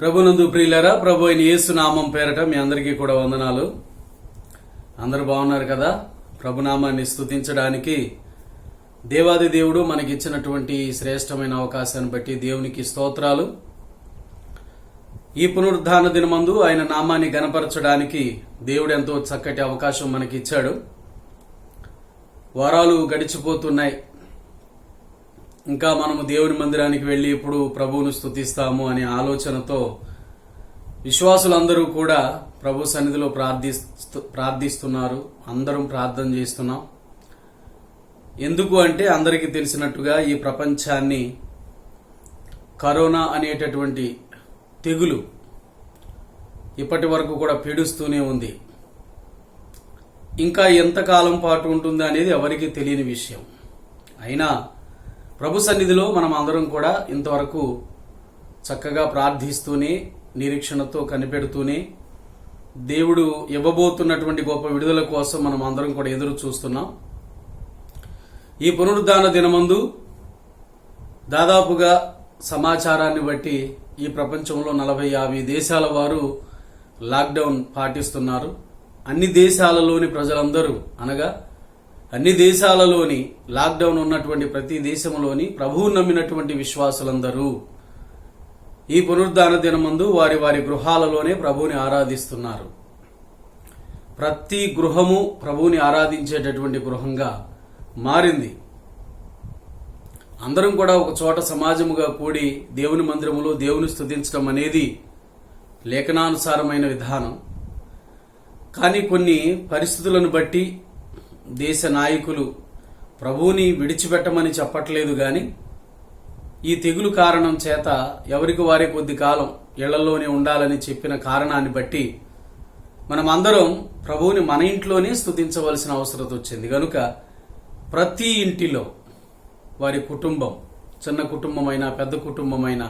ప్రభునందు ప్రియులారా, ప్రభు అయిన యేసు నామం పేరట మీ అందరికీ కూడా వందనాలు. అందరూ బాగున్నారు కదా? ప్రభునామాన్ని స్తుతించడానికి దేవాది దేవుడు మనకిచ్చినటువంటి శ్రేష్టమైన అవకాశాన్ని బట్టి దేవునికి స్తోత్రాలు. ఈ పునరుద్ధాన దినమందు ఆయన నామాన్ని గణపరచడానికి దేవుడు ఎంతో చక్కటి అవకాశం మనకిచ్చాడు. వారాలు గడిచిపోతున్నాయి. ఇంకా మనము దేవుని మందిరానికి వెళ్లి ఇప్పుడు ప్రభువును స్తుతిస్తాము అనే ఆలోచనతో విశ్వాసులందరూ కూడా ప్రభు సన్నిధిలో ప్రార్థిస్తున్నారు. అందరం ప్రార్థన చేస్తున్నాం. ఎందుకు అంటే అందరికీ తెలిసినట్టుగా ఈ ప్రపంచాన్ని కరోనా అనేటటువంటి తెగులు ఇప్పటి వరకు కూడా పీడిస్తూనే ఉంది. ఇంకా ఎంతకాలం పాటు ఉంటుంది అనేది ఎవరికీ తెలియని విషయం. అయినా ప్రభు సన్నిధిలో మనం అందరం కూడా ఇంతవరకు చక్కగా ప్రార్థిస్తూనే, నిరీక్షణతో కనిపెడుతూనే దేవుడు ఇవ్వబోతున్నటువంటి గొప్ప విడుదల కోసం మనం అందరం కూడా ఎదురు చూస్తున్నాం. ఈ పునరుద్ధాన దినమందు దాదాపుగా సమాచారాన్ని బట్టి ఈ ప్రపంచంలో 40-50 దేశాల వారు లాక్డౌన్ పాటిస్తున్నారు. అన్ని దేశాలలోని ప్రజలందరూ అనగా అన్ని దేశాలలోని లాక్డౌన్ ఉన్నటువంటి ప్రతి దేశంలోని ప్రభువు నమ్మినటువంటి విశ్వాసులందరూ ఈ పునరుద్ధాన దినమందు వారి వారి గృహాలలోనే ప్రభువుని ఆరాధిస్తున్నారు. ప్రతి గృహము ప్రభువుని ఆరాధించేటటువంటి గృహంగా మారింది. అందరం కూడా ఒక చోట సమాజముగా కూడి దేవుని మందిరములో దేవుని స్తుతించడం అనేది లేఖనానుసారమైన విధానం. కానీ కొన్ని పరిస్థితులను బట్టి దేశ నాయకులు ప్రభువుని విడిచిపెట్టమని చెప్పట్లేదు. గాని ఈ తెగులు కారణం చేత ఎవరికి వారే కొద్ది కాలం ఇళ్లలోనే ఉండాలని చెప్పిన కారణాన్ని బట్టి మనమందరం ప్రభువుని మన ఇంట్లోనే స్తుతించవలసిన అవసరం వచ్చింది. కనుక ప్రతి ఇంటిలో వారి కుటుంబం, చిన్న కుటుంబమైనా పెద్ద కుటుంబమైనా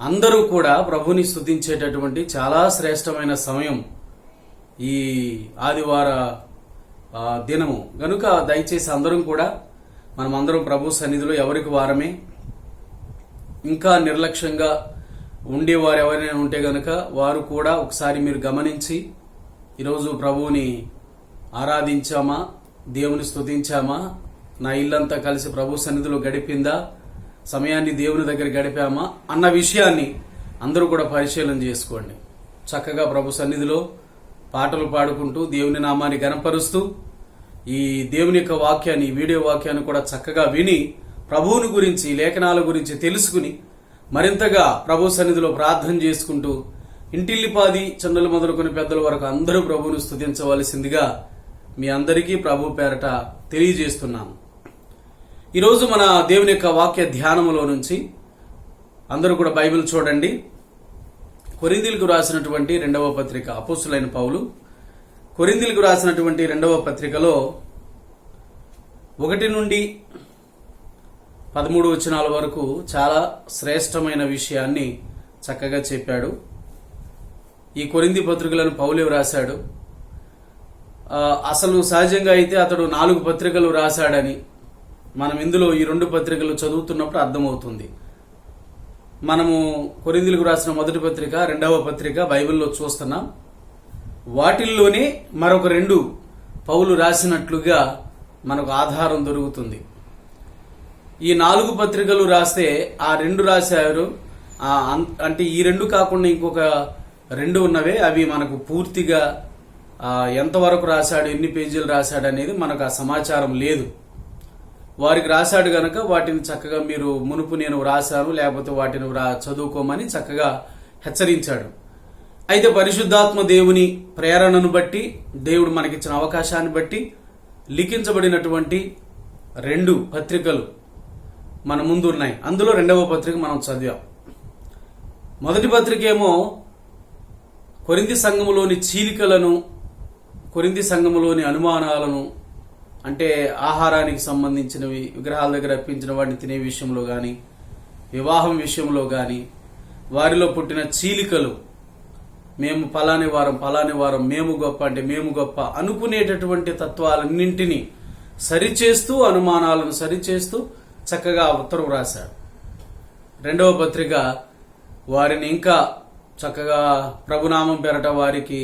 అందరూ కూడా ప్రభువుని స్తుతించేటటువంటి చాలా శ్రేష్టమైన సమయం ఈ ఆదివార దినము. గనుక దయచేసి అందరం కూడా మనమందరం ప్రభు సన్నిధిలో ఎవరికి వారమే. ఇంకా నిర్లక్ష్యంగా ఉండేవారు ఎవరైనా ఉంటే గనక వారు కూడా ఒకసారి మీరు గమనించి ఈరోజు ప్రభువుని ఆరాధించామా, దేవుని స్తుతించామా, నా ఇల్లంతా కలిసి ప్రభు సన్నిధిలో గడిపిందా, సమయాన్ని దేవుని దగ్గర గడిపామా అన్న విషయాన్ని అందరూ కూడా పరిశీలన చేసుకోండి. చక్కగా ప్రభు సన్నిధిలో పాటలు పాడుకుంటూ దేవుని నామాన్ని గణపరుస్తూ ఈ దేవుని యొక్క వాక్యాన్ని, వీడియో వాక్యాన్ని కూడా చక్కగా విని ప్రభువుని గురించి, లేఖనాల గురించి తెలుసుకుని మరింతగా ప్రభు సన్నిధిలో ప్రార్థన చేసుకుంటూ ఇంటిల్లిపాది చిన్నలు మొదలుకొని పెద్దల వరకు అందరూ ప్రభువును స్తుతించవలసిందిగా మీ అందరికీ ప్రభు పేరట తెలియజేస్తున్నాను. ఈరోజు మన దేవుని యొక్క వాక్య ధ్యానములో నుంచి అందరూ కూడా బైబిల్ చూడండి. కొరింథీయులకు రాసినటువంటి 2వ పత్రిక, అపోస్తులైన పౌలు కొరింథీయులకు రాసినటువంటి 2వ పత్రికలో 1 నుండి 13 వచనాల వరకు చాలా శ్రేష్టమైన విషయాన్ని చక్కగా చెప్పాడు. ఈ కొరింథీ పత్రికలను పౌలు రాశాడు. అసలు సహజంగా అయితే అతడు 4 పత్రికలు రాశాడని మనం ఇందులో ఈ 2 పత్రికలు చదువుతున్నప్పుడు అర్థమవుతుంది. మనము కొరింథీయులకు రాసిన 1వ పత్రిక, 2వ పత్రిక బైబిల్లో చూస్తున్నాం. వాటిల్లోనే మరొక 2 పౌలు రాసినట్లుగా మనకు ఆధారం దొరుకుతుంది. ఈ 4 పత్రికలు రాస్తే ఆ 2 రాశారు. అంటే ఈ 2 కాకుండా ఇంకొక 2 ఉన్నవే. అవి మనకు పూర్తిగా ఎంతవరకు రాశాడు, ఎన్ని పేజీలు రాశాడు అనేది మనకు ఆ సమాచారం లేదు. వారికి రాశాడు గనక వాటిని చక్కగా మీరు మునుపు నేను రాశాను, లేకపోతే వాటిని చదువుకోమని చక్కగా హెచ్చరించాడు. అయితే పరిశుద్ధాత్మ దేవుని ప్రేరణను బట్టి, దేవుడు మనకిచ్చిన అవకాశాన్ని బట్టి లిఖించబడినటువంటి 2 పత్రికలు మన ముందు ఉన్నాయి. అందులో 2వ పత్రిక మనం చదివాం. మొదటి పత్రిక ఏమో కొరింథీ సంఘములోని చీలికలను, కొరింథీ సంఘములోని అనుమానాలను, అంటే ఆహారానికి సంబంధించినవి, విగ్రహాల దగ్గర అర్పించిన వాటిని తినే విషయంలో కానీ, వివాహం విషయంలో కానీ, వారిలో పుట్టిన చీలికలు, మేము పలాని వారం మేము గొప్ప అంటే మేము గొప్ప అనుకునేటటువంటి తత్వాలన్నింటినీ సరిచేస్తూ, అనుమానాలను సరిచేస్తూ చక్కగా ఉత్తరం రాశాడు. 2వ పత్రిక వారిని ఇంకా చక్కగా ప్రభునామం పేరట వారికి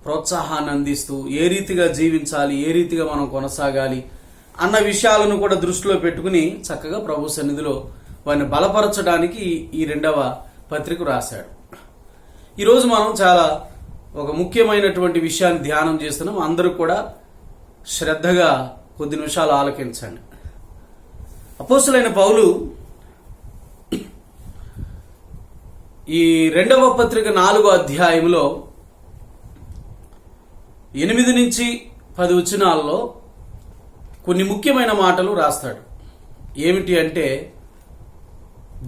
ప్రోత్సాహాన్ని అందిస్తూ ఏ రీతిగా జీవించాలి, ఏ రీతిగా మనం కొనసాగాలి అన్న విషయాలను కూడా దృష్టిలో పెట్టుకుని చక్కగా ప్రభు సన్నిధిలో వారిని బలపరచడానికి ఈ 2వ పత్రిక రాశాడు. ఈరోజు మనం చాలా ఒక ముఖ్యమైనటువంటి విషయాన్ని ధ్యానం చేస్తున్నాం. అందరూ కూడా శ్రద్ధగా కొద్ది నిమిషాలు ఆలకించండి. అపోస్తులైన పౌలు ఈ 2వ పత్రిక 4వ అధ్యాయంలో 8 నుంచి 10 వచనాల్లో కొన్ని ముఖ్యమైన మాటలు రాస్తాడు. ఏమిటి అంటే,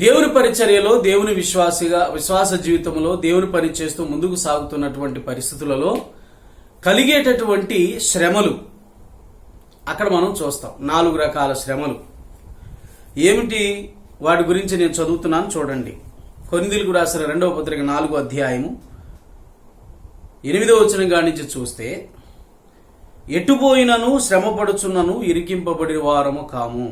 దేవుని పరిచర్యలో, దేవుని విశ్వాస జీవితంలో దేవుని పని చేస్తూ ముందుకు సాగుతున్నటువంటి పరిస్థితులలో కలిగేటటువంటి శ్రమలు అక్కడ మనం చూస్తాం. 4 రకాల శ్రమలు ఏమిటి, వాటి గురించి నేను చదువుతున్నాను చూడండి. కొరింథీయులకు రాసిన 2వ పత్రిక 4వ అధ్యాయము 8వ వచనం కాడి నుంచి చూస్తే, ఎటుపోయినను శ్రమపడుచున్నను ఇరికింపబడి వారము కాము,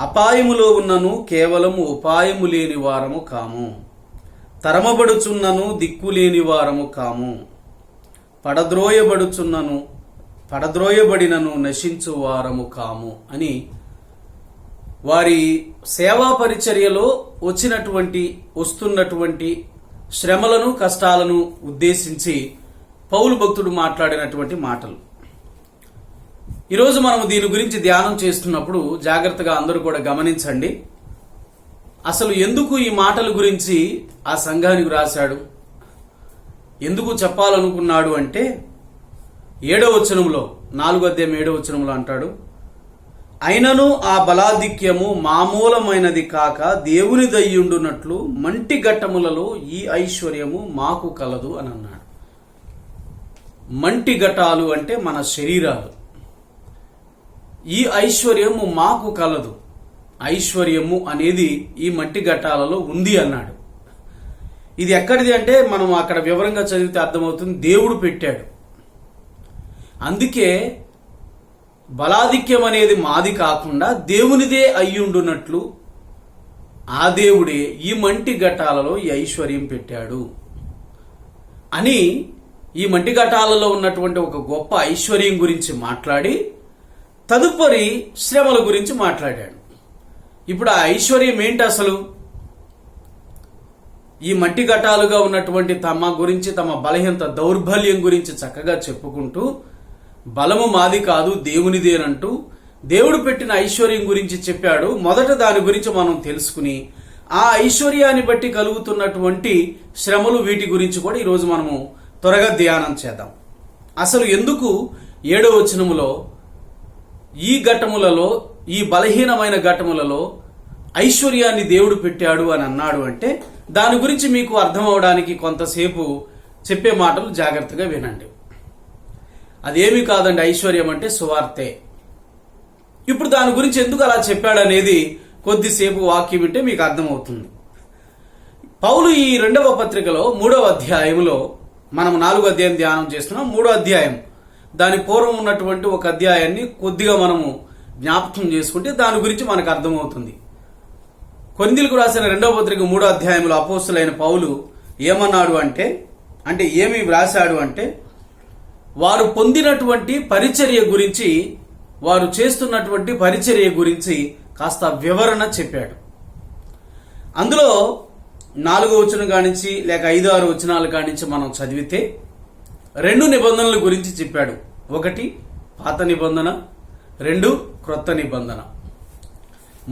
అపాయములో ఉన్నను కేవలము ఉపాయము లేని వారము కాము, తరమబడుచున్నను దిక్కులేని వారము కాము, పడద్రోయబడినను నశించు వారము కాము అని వారి సేవా పరిచర్యలో వస్తున్నటువంటి శ్రమలను, కష్టాలను ఉద్దేశించి పౌలు భక్తుడు మాట్లాడినటువంటి మాటలు. ఈరోజు మనం దీని గురించి ధ్యానం చేస్తున్నప్పుడు జాగ్రత్తగా అందరూ కూడా గమనించండి. అసలు ఎందుకు ఈ మాటల గురించి ఆ సంఘానికి రాశాడు, ఎందుకు చెప్పాలనుకున్నాడు అంటే, 7వ వచనంలో 4వ అధ్యాయం 7వ వచనంలో అంటాడు, అయినను ఆ బలాధిక్యము మామూలమైనది కాక దేవుని దయ్యుండునట్లు మంటి ఘట్టములలో ఈ ఐశ్వర్యము మాకు కలదు అని అన్నాడు. మంటి ఘటాలు అంటే మన శరీరాలు. ఈ ఐశ్వర్యము మాకు కలదు, ఐశ్వర్యము అనేది ఈ మట్టి ఘటాలలో ఉంది అన్నాడు. ఇది ఎక్కడిది అంటే మనం అక్కడ వివరంగా చదివితే అర్థమవుతుంది, దేవుడు పెట్టాడు. అందుకే బలాధిక్యం అనేది మాది కాకుండా దేవునిదే అయ్యుండునట్లు ఆ దేవుడే ఈ మంటి ఘటాలలో ఈ ఐశ్వర్యం పెట్టాడు అని ఈ మంటి ఘటాలలో ఉన్నటువంటి ఒక గొప్ప ఐశ్వర్యం గురించి మాట్లాడి తదుపరి శ్రమల గురించి మాట్లాడాడు. ఇప్పుడు ఆ ఐశ్వర్యం ఏంటి అసలు? ఈ మట్టి ఘటాలుగా ఉన్నటువంటి తమ గురించి, తమ బలహీనత, దౌర్బల్యం గురించి చక్కగా చెప్పుకుంటూ, బలము మాది కాదు దేవునిదేనంటూ దేవుడు పెట్టిన ఐశ్వర్యం గురించి చెప్పాడు. మొదట దాని గురించి మనం తెలుసుకుని ఆ ఐశ్వర్యాన్ని బట్టి కలుగుతున్నటువంటి శ్రమలు, వీటి గురించి కూడా ఈరోజు మనము త్వరగా ధ్యానం చేద్దాం. అసలు ఎందుకు 7వ వచనములో ఈ ఘట్టములలో, ఈ బలహీనమైన ఘట్టములలో ఐశ్వర్యాన్ని దేవుడు పెట్టాడు అని అన్నాడు అంటే, దాని గురించి మీకు అర్థం అవడానికి కొంతసేపు చెప్పే మాటలు జాగ్రత్తగా వినండి. అదేమీ కాదండి, ఐశ్వర్యం అంటే సువార్తే. ఇప్పుడు దాని గురించి ఎందుకు అలా చెప్పాడనేది కొద్దిసేపు వాక్యం వింటే మీకు అర్థమవుతుంది. పౌలు ఈ 2వ పత్రికలో 3వ అధ్యాయంలో, మనం 4వ అధ్యాయం ధ్యానం చేస్తున్నాం, 3వ అధ్యాయం దాని పూర్వం ఉన్నటువంటి ఒక అధ్యాయాన్ని కొద్దిగా మనము జ్ఞాపకం చేసుకుంటే దాని గురించి మనకు అర్థమవుతుంది. కొరింథీయులకు రాసిన 2వ పత్రిక 3వ అధ్యాయంలో అపోస్తులైన పౌలు ఏమన్నాడు అంటే ఏమి వ్రాశాడు అంటే, వారు పొందినటువంటి పరిచర్య గురించి, వారు చేస్తున్నటువంటి పరిచర్య గురించి కాస్త వివరణ చెప్పాడు. అందులో 4వ వచనం కానించి లేక 5-6 వచనాల కానించి మనం చదివితే 2 నిబంధనల గురించి చెప్పాడు. 1 పాత నిబంధన, 2 క్రొత్త నిబంధన.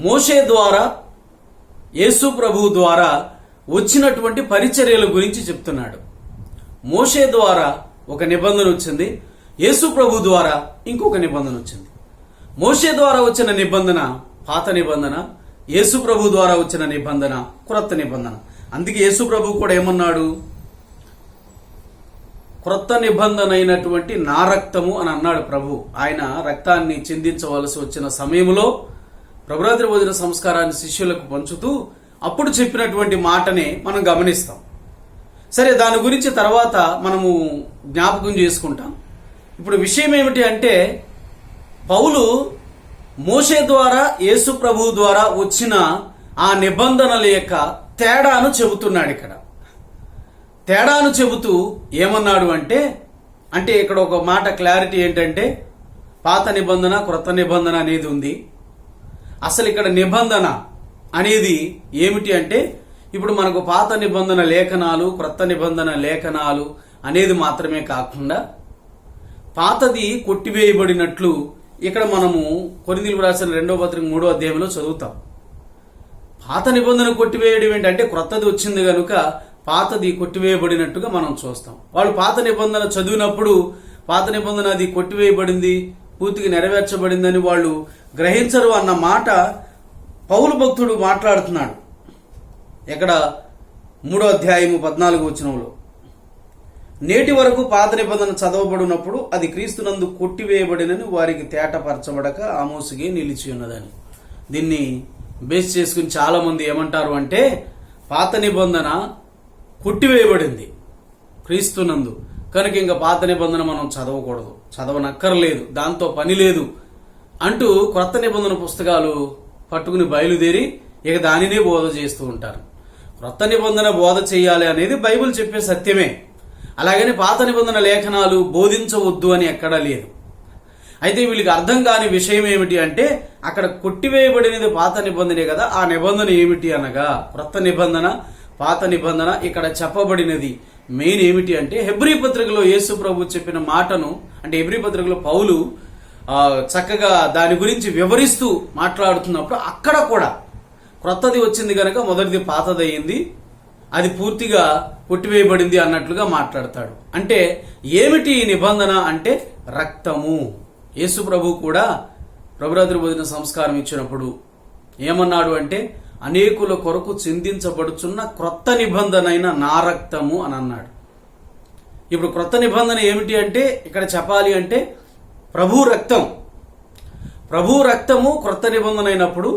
మోషే ద్వారా, యేసు ప్రభువు ద్వారా వచ్చినటువంటి పరిచర్యల గురించి చెప్తున్నాడు. మోషే ద్వారా ఒక నిబంధన వచ్చింది, యేసు ప్రభు ద్వారా ఇంకొక నిబంధన వచ్చింది. మోషే ద్వారా వచ్చిన నిబంధన పాత నిబంధన, యేసు ప్రభు ద్వారా వచ్చిన నిబంధన క్రొత్త నిబంధన. అందుకే యేసు ప్రభు కూడా ఏమన్నాడు, క్రొత్త నిబంధన అయినటువంటి నా రక్తము అని అన్నాడు ప్రభు. ఆయన రక్తాన్ని చిందించవలసి వచ్చిన సమయంలో ప్రభురాత్రి భోజన సంస్కారాన్ని శిష్యులకు పంచుతూ అప్పుడు చెప్పినటువంటి మాటనే మనం గమనిస్తాం. సరే, దాని గురించి తర్వాత మనము జ్ఞాపకం చేసుకుంటాం. ఇప్పుడు విషయం ఏమిటి అంటే, పౌలు మోషే ద్వారా, యేసు ప్రభువు ద్వారా వచ్చిన ఆ నిబంధనల యొక్క తేడాను చెబుతున్నాడు. ఇక్కడ తేడాను చెబుతూ ఏమన్నాడు అంటే ఇక్కడ ఒక మాట క్లారిటీ ఏంటంటే పాత నిబంధన క్రొత్త నిబంధన అనేది ఉంది. అసలు ఇక్కడ నిబంధన అనేది ఏమిటి అంటే ఇప్పుడు మనకు పాత నిబంధన లేఖనాలు క్రొత్త నిబంధన లేఖనాలు అనేది మాత్రమే కాకుండా పాతది కొట్టివేయబడినట్లు ఇక్కడ మనము కొరింథీయులకు రాసిన 2వ పత్రిక 3వ అధ్యాయంలో చదువుతాం. పాత నిబంధన కొట్టివేయడం ఏంటంటే క్రొత్తది వచ్చింది కనుక పాతది కొట్టివేయబడినట్టుగా మనం చూస్తాం. వాళ్ళు పాత నిబంధన చదివినప్పుడు పాత నిబంధన అది కొట్టివేయబడింది, పూర్తిగా నెరవేర్చబడిందని వాళ్ళు గ్రహించరు అన్న మాట పౌలు భక్తుడు మాట్లాడుతున్నాడు. ఇక్కడ 3వ అధ్యాయము 14వ వచనంలో నేటి వరకు పాత నిబంధన చదవబడినప్పుడు అది క్రీస్తునందు కొట్టివేయబడినని వారికి తేటపరచబడక ఆమోసుగే నిలిచి ఉన్నదని. దీన్ని బేస్ చేసుకుని చాలా మంది ఏమంటారు అంటే పాత నిబంధన కొట్టివేయబడింది క్రీస్తునందు కనుక ఇంకా పాత నిబంధన మనం చదవకూడదు, చదవనక్కర్లేదు, దాంతో పని లేదు అంటూ క్రొత్త నిబంధన పుస్తకాలు పట్టుకుని బయలుదేరి ఇక దానినే బోధ చేస్తూ ఉంటారు. క్రొత్త నిబంధన బోధ చేయాలి అనేది బైబిల్ చెప్పే సత్యమే. అలాగని పాత నిబంధన లేఖనాలు బోధించవద్దు అని ఎక్కడా లేదు. అయితే వీళ్ళకి అర్థం కాని విషయం ఏమిటి అంటే అక్కడ కొట్టివేయబడినది పాత నిబంధనే కదా, ఆ నిబంధన ఏమిటి అనగా క్రొత్త నిబంధన పాత నిబంధన ఇక్కడ చెప్పబడినది మెయిన్ ఏమిటి అంటే హెబ్రీ పత్రికలో యేసు ప్రభు చెప్పిన మాటను హెబ్రీ పత్రికలో పౌలు చక్కగా దాని గురించి వివరిస్తూ మాట్లాడుతున్నప్పుడు అక్కడ కూడా క్రొత్తది వచ్చింది కనుక మొదటిది పాతదయ్యింది, అది పూర్తిగా కొట్టివేయబడింది అన్నట్లుగా మాట్లాడతాడు. అంటే ఏమిటి ఈ నిబంధన అంటే రక్తము. యేసు ప్రభు కూడా ప్రభురాత్రి భోజన సంస్కారం ఇచ్చినప్పుడు ఏమన్నాడు అంటే అనేకుల కొరకు చిందించబడుచున్న క్రొత్త నిబంధన అయిన నా రక్తము అని అన్నాడు. ఇప్పుడు క్రొత్త నిబంధన ఏమిటి అంటే ఇక్కడ చెప్పాలి అంటే ప్రభు రక్తము క్రొత్త నిబంధన అయినప్పుడు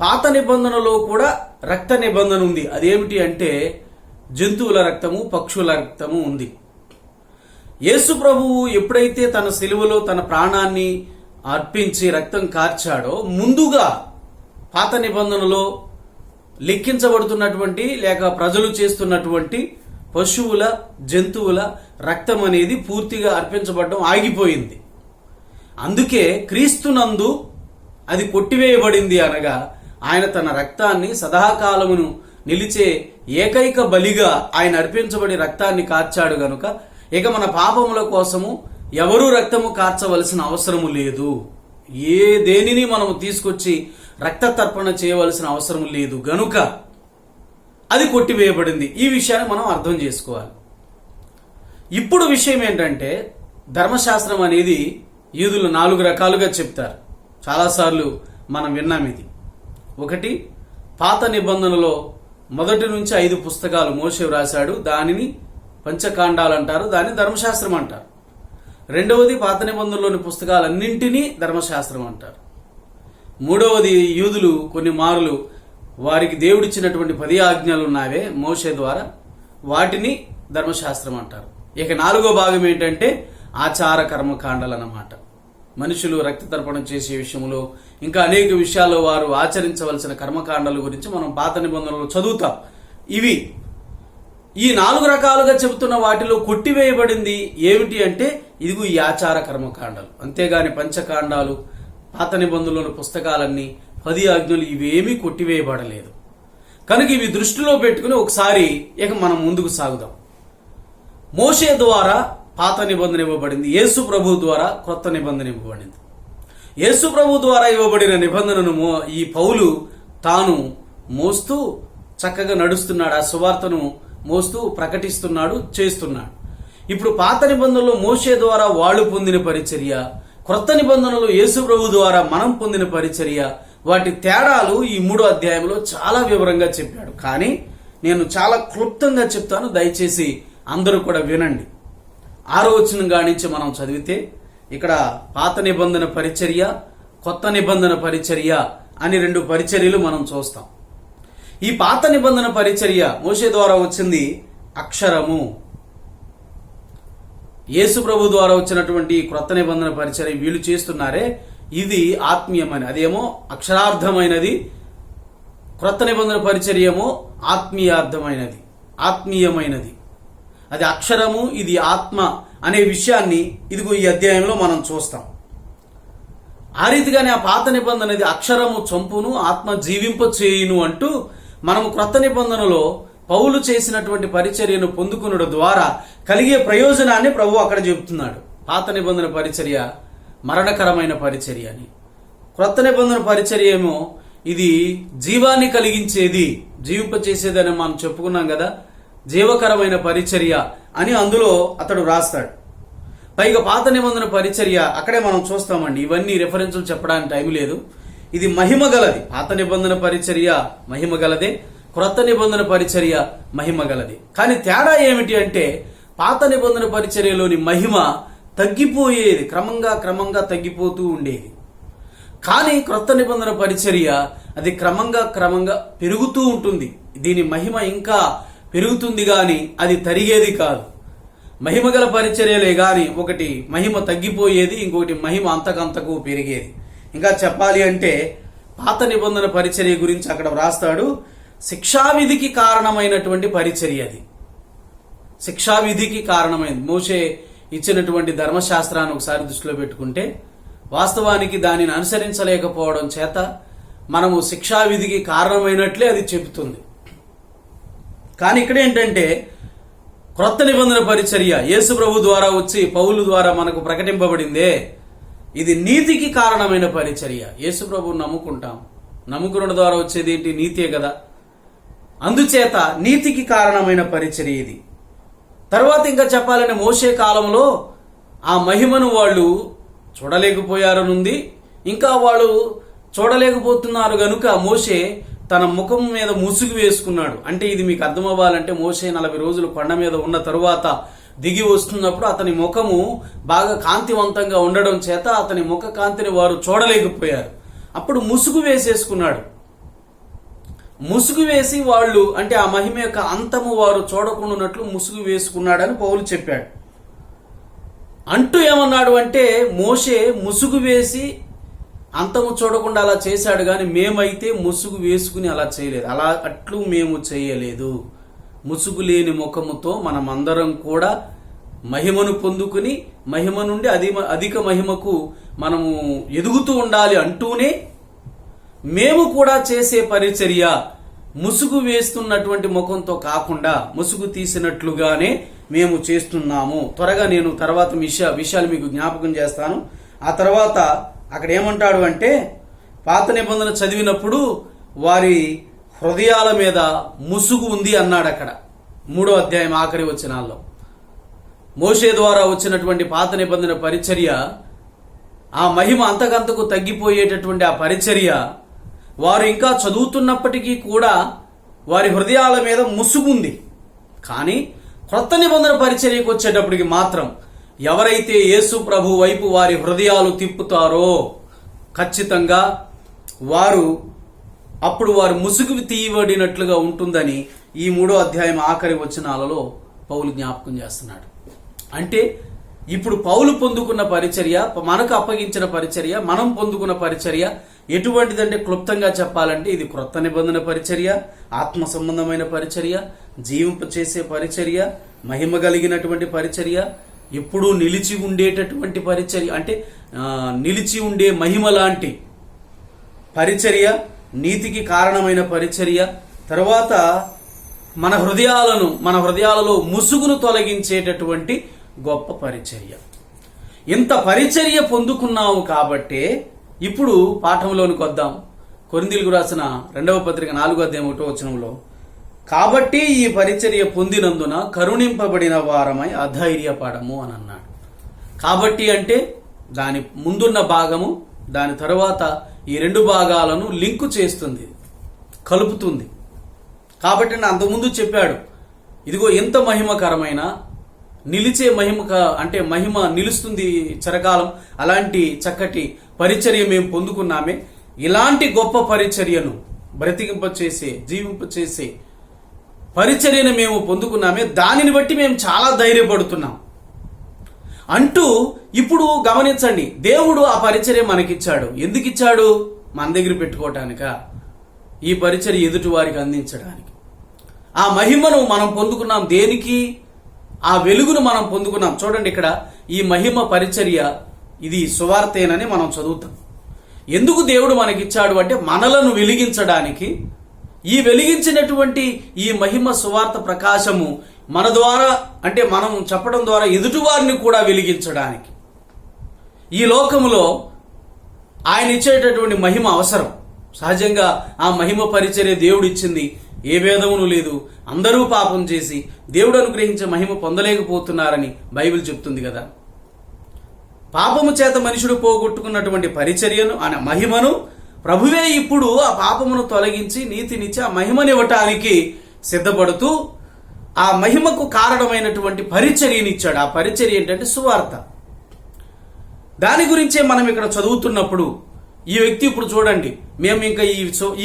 పాత నిబంధనలో కూడా రక్త నిబంధన ఉంది. అదేమిటి అంటే జంతువుల రక్తము పక్షుల రక్తము ఉంది. యేసు ప్రభువు ఎప్పుడైతే తన సిలువలో తన ప్రాణాన్ని అర్పించి రక్తం కార్చాడో ముందుగా పాత నిబంధనలో లెక్కించబడుతున్నటువంటి లేక ప్రజలు చేస్తున్నటువంటి పశువుల జంతువుల రక్తం అనేది పూర్తిగా అర్పించబడడం ఆగిపోయింది. అందుకే క్రీస్తునందు అది కొట్టివేయబడింది అనగా ఆయన తన రక్తాన్ని సదాకాలమును నిలిచే ఏకైక బలిగా ఆయన అర్పించబడి రక్తాన్ని కార్చాడు గనుక ఇక మన పాపముల కోసము ఎవరూ రక్తము కార్చవలసిన అవసరము లేదు. దేనిని మనము తీసుకొచ్చి రక్త తర్పణ చేయవలసిన అవసరం లేదు గనుక అది కొట్టివేయబడింది. ఈ విషయాన్ని మనం అర్థం చేసుకోవాలి. ఇప్పుడు విషయం ఏంటంటే ధర్మశాస్త్రం అనేది యూదులు 4 రకాలుగా చెప్తారు. చాలాసార్లు మనం విన్నాం ఇది. ఒకటి, పాత నిబంధనలో 1 నుంచి 5 పుస్తకాలు మోషే రాశాడు, దానిని పంచకాండాలు అంటారు, దాన్ని ధర్మశాస్త్రం అంటారు. రెండవది పాత నిబంధనలోని పుస్తకాలన్నింటినీ ధర్మశాస్త్రం అంటారు. మూడవది యూదులు కొన్ని మారులు వారికి దేవుడిచ్చినటువంటి 10 ఆజ్ఞలు ఉన్నావే మోషే ద్వారా, వాటిని ధర్మశాస్త్రం అంటారు. ఇక 4వ భాగం ఏంటంటే ఆచార కర్మకాండాలు అన్నమాట. మనుషులు రక్త తర్పణం చేసే విషయంలో ఇంకా అనేక విషయాల్లో వారు ఆచరించవలసిన కర్మకాండాల గురించి మనం పాత నిబంధనలో చదువుతాం. ఇవి ఈ 4 రకాలుగా చెబుతున్న వాటిలో కొట్టివేయబడింది ఏమిటి అంటే ఇదిగో ఈ ఆచార కర్మకాండాలు. అంతేగాని పంచకాండాలు పాత నిబంధనలోని పుస్తకాలన్నీ 10 ఆజ్ఞలు ఇవేమీ కొట్టివేయబడలేదు. కనుక ఇవి దృష్టిలో పెట్టుకుని ఒకసారి ఇక మనం ముందుకు సాగుదాం. మోషే ద్వారా పాత నిబంధన ఇవ్వబడింది, యేసు ప్రభు ద్వారా కొత్త నిబంధన ఇవ్వబడింది. యేసు ప్రభు ద్వారా ఇవ్వబడిన నిబంధనను ఈ పౌలు తాను మోస్తూ చక్కగా నడుస్తున్నాడు, ఆ సువార్తను మోస్తూ ప్రకటిస్తున్నాడు, చేస్తున్నాడు. ఇప్పుడు పాత నిబంధనలో మోషే ద్వారా వాళ్ళు పొందిన పరిచర్య, క్రొత్త నిబంధనలో యేసు ప్రభు ద్వారా మనం పొందిన పరిచర్య, వాటి తేడాలు ఈ 3వ అధ్యాయంలో చాలా వివరంగా చెప్పాడు. కానీ నేను చాలా క్లుప్తంగా చెప్తాను, దయచేసి అందరూ కూడా వినండి. 6వ వచనం కానించి మనం చదివితే ఇక్కడ పాత నిబంధన పరిచర్య, కొత్త నిబంధన పరిచర్య అని 2 పరిచర్యలు మనం చూస్తాం. ఈ పాత నిబంధన పరిచర్య మోషే ద్వారా వచ్చింది అక్షరము. యేసు ప్రభు ద్వారా వచ్చినటువంటి క్రొత్త నిబంధన పరిచర్య వీళ్ళు చేస్తున్నారే ఇది ఆత్మీయమని, అదేమో అక్షరార్థమైనది, క్రొత్త నిబంధన పరిచర్యేమో ఆత్మీయమైనది. అది అక్షరము, ఇది ఆత్మ అనే విషయాన్ని ఇదిగో ఈ అధ్యాయంలో మనం చూస్తాం. ఆ రీతిగానే ఆ పాత నిబంధనది అక్షరము చంపును, ఆత్మ జీవింప చేయును అంటూ మనము క్రొత్త నిబంధనలో పౌలు చేసినటువంటి పరిచర్యను పొందుకునడం ద్వారా కలిగే ప్రయోజనాన్ని ప్రభు అక్కడ చెబుతున్నాడు. పాత నిబంధన పరిచర్య మరణకరమైన పరిచర్య అని, క్రొత్త నిబంధన పరిచర్య ఏమో ఇది జీవాన్ని కలిగించేది, జీవింపచేసేదని మనం చెప్పుకున్నాం కదా, జీవకరమైన పరిచర్య అని అందులో అతడు రాస్తాడు. పైగా పాత నిబంధన పరిచర్య అక్కడే మనం చూస్తామండి. ఇవన్నీ రెఫరెన్సులు చెప్పడానికి టైం లేదు. ఇది మహిమ గలది. పాత నిబంధన పరిచర్య మహిమ గలదే, క్రొత్త నిబంధన పరిచర్య మహిమ గలది. కానీ తేడా ఏమిటి అంటే పాత నిబంధన పరిచర్యలోని మహిమ తగ్గిపోయేది, క్రమంగా తగ్గిపోతూ ఉండేది. కానీ క్రొత్త నిబంధన పరిచర్య అది క్రమంగా పెరుగుతూ ఉంటుంది. దీని మహిమ ఇంకా పెరుగుతుంది గాని అది తరిగేది కాదు. మహిమ గల పరిచర్యలే గాని ఒకటి మహిమ తగ్గిపోయేది, ఇంకొకటి మహిమ అంతకంతకు పెరిగేది. ఇంకా చెప్పాలి అంటే పాత నిబంధన పరిచర్య గురించి అక్కడ వ్రాస్తాడు, శిక్షావిధికి కారణమైనటువంటి పరిచర్య అది. శిక్షావిధికి కారణమైంది. మోషే ఇచ్చినటువంటి ధర్మశాస్త్రాన్ని ఒకసారి దృష్టిలో పెట్టుకుంటే వాస్తవానికి దానిని అనుసరించలేకపోవడం చేత మనము శిక్షావిధికి కారణమైనట్లే అది చెబుతుంది. కానీ ఇక్కడ ఏంటంటే క్రొత్త నిబంధన పరిచర్య యేసు ప్రభు ద్వారా వచ్చి పౌలు ద్వారా మనకు ప్రకటింపబడిందే, ఇది నీతికి కారణమైన పరిచర్య. యేసు ప్రభువుని నమ్ముకుంటాం, నమ్ముకున్న ద్వారా వచ్చేది ఏంటి? నీతే కదా. అందుచేత నీతికి కారణమైన పరిచర్య ఇది. తర్వాత ఇంకా చెప్పాలంటే మోషే కాలంలో ఆ మహిమను వాళ్ళు చూడలేకపోయారనుంది. ఇంకా వాళ్ళు చూడలేకపోతున్నారు గనుక మోషే తన ముఖం మీద ముసుగు వేసుకున్నాడు. అంటే ఇది మీకు అర్థం అవ్వాలంటే మోషే 40 రోజులు కొండ మీద ఉన్న తరువాత దిగి వస్తున్నప్పుడు అతని ముఖము బాగా కాంతివంతంగా ఉండడం చేత అతని ముఖ కాంతిని వారు చూడలేకపోయారు. అప్పుడు ముసుగు వేసేసుకున్నాడు. ముసుగు వేసి వాళ్ళు అంటే ఆ మహిమ యొక్క అంతము వారు చూడకుండాన్నట్లు ముసుగు వేసుకున్నాడని పౌలు చెప్పాడు. అంటూ ఏమన్నాడు అంటే మోషే ముసుగు వేసి అంతము చూడకుండా అలా చేశాడు, కానీ మేమైతే ముసుగు వేసుకుని అలా చేయలేదు, అట్లు మేము చేయలేదు. ముసుగు లేని ముఖముతో మనమందరం కూడా మహిమను పొందుకుని మహిమ నుండి అధిక మహిమకు మనము ఎదుగుతూ ఉండాలి అంటూనే మేము కూడా చేసే పరిచర్య ముసుగు వేస్తున్నటువంటి ముఖంతో కాకుండా ముసుగు తీసినట్లుగానే మేము చేస్తున్నాము. త్వరగా నేను తర్వాత విషయాలు మీకు జ్ఞాపకం చేస్తాను. ఆ తర్వాత అక్కడ ఏమంటాడు అంటే పాత నిబంధన చదివినప్పుడు వారి హృదయాల మీద ముసుగు ఉంది అన్నాడు. అక్కడ 3వ అధ్యాయం ఆఖరి వచనాల్లో మోషే ద్వారా వచ్చినటువంటి పాత నిబంధన పరిచర్య ఆ మహిమ అంతకంతకు తగ్గిపోయేటటువంటి ఆ పరిచర్య వారు ఇంకా చదువుతున్నప్పటికీ కూడా వారి హృదయాల మీద ముసుగుంది. కానీ క్రొత్త నిబంధన పరిచర్యకు వచ్చేటప్పటికి మాత్రం ఎవరైతే యేసు ప్రభు వైపు వారి హృదయాలు తిప్పుతారో ఖచ్చితంగా అప్పుడు వారు ముసుగు తీయబడినట్లుగా ఉంటుందని ఈ 3వ అధ్యాయం ఆఖరి వచనాలలో పౌలు జ్ఞాపకం చేస్తున్నాడు. అంటే ఇప్పుడు పౌలు పొందుకున్న పరిచర్య, మనకు అప్పగించిన పరిచర్య, మనం పొందుకున్న పరిచర్య ఎటువంటిదంటే క్లుప్తంగా చెప్పాలంటే ఇది క్రొత్త నిబంధన పరిచర్య, ఆత్మ సంబంధమైన పరిచర్య, జీవింప చేసే పరిచర్య, మహిమ కలిగినటువంటి పరిచర్య, ఎప్పుడూ నిలిచి ఉండేటటువంటి పరిచర్య, అంటే నిలిచి ఉండే మహిమ లాంటి పరిచర్య, నీతికి కారణమైన పరిచర్య, తర్వాత మన హృదయాలలో ముసుగును తొలగించేటటువంటి గొప్ప పరిచర్య. ఇంత పరిచర్య పొందుకున్నాము కాబట్టే ఇప్పుడు పాఠంలోనికి వద్దాం. కొరింథీయులకు రాసిన 2వ పత్రిక 4వ అధ్యాయం 1వ వచనంలో కాబట్టి ఈ పరిచర్య పొందినందున కరుణింపబడిన వారమై అధైర్యపడము అని అన్నాడు. కాబట్టి అంటే దాని ముందున్న భాగము దాని తరువాత ఈ 2 భాగాలను లింకు చేస్తుంది, కలుపుతుంది. కాబట్టి అంతకుముందు చెప్పాడు, ఇదిగో ఎంత మహిమకరమైన నిలిచే మహిమ నిలుస్తుంది చిరకాలం, అలాంటి చక్కటి పరిచర్య మేము పొందుకున్నామే. ఇలాంటి గొప్ప పరిచర్యను బ్రతికింపచేసే జీవింపచేసే పరిచర్యను మేము పొందుకున్నామే, దానిని బట్టి మేము చాలా ధైర్యపడుతున్నాం అంటూ ఇప్పుడు గమనించండి, దేవుడు ఆ పరిచర్య మనకిచ్చాడు. ఎందుకు ఇచ్చాడు? మన దగ్గర పెట్టుకోవటానిక? ఈ పరిచర్య ఎదుటి వారికి అందించడానికి. ఆ మహిమను మనం పొందుకున్నాం దేనికి? ఆ వెలుగును మనం పొందుకున్నాం. చూడండి, ఇక్కడ ఈ మహిమ పరిచర్య ఇది సువార్తేనని మనం చదువుతాం. ఎందుకు దేవుడు మనకిచ్చాడు అంటే మనలను వెలిగించడానికి. ఈ వెలిగించినటువంటి ఈ మహిమ సువార్త ప్రకాశము మన ద్వారా, అంటే మనం చెప్పడం ద్వారా ఎదుటివారిని కూడా వెలిగించడానికి. ఈ లోకములో ఆయన ఇచ్చేటటువంటి మహిమ అవసరం. సహజంగా ఆ మహిమ పరిచర్య దేవుడు ఇచ్చింది. ఏ భేదమును లేదు. అందరూ పాపం చేసి దేవుడు అనుగ్రహించే మహిమ పొందలేకపోతున్నారని బైబిల్ చెప్తుంది కదా. పాపము చేత మనుషుడు పోగొట్టుకున్నటువంటి పరిచర్యను, ఆ మహిమను ప్రభువే ఇప్పుడు ఆ పాపమును తొలగించి నీతినిచ్చి ఆ మహిమనివ్వటానికి సిద్ధపడుతూ ఆ మహిమకు కారణమైనటువంటి పరిచర్యనిచ్చాడు. ఆ పరిచర్య ఏంటంటే సువార్త. దాని గురించే మనం ఇక్కడ చదువుతున్నప్పుడు ఈ వ్యక్తి ఇప్పుడు చూడండి, మేము ఇంకా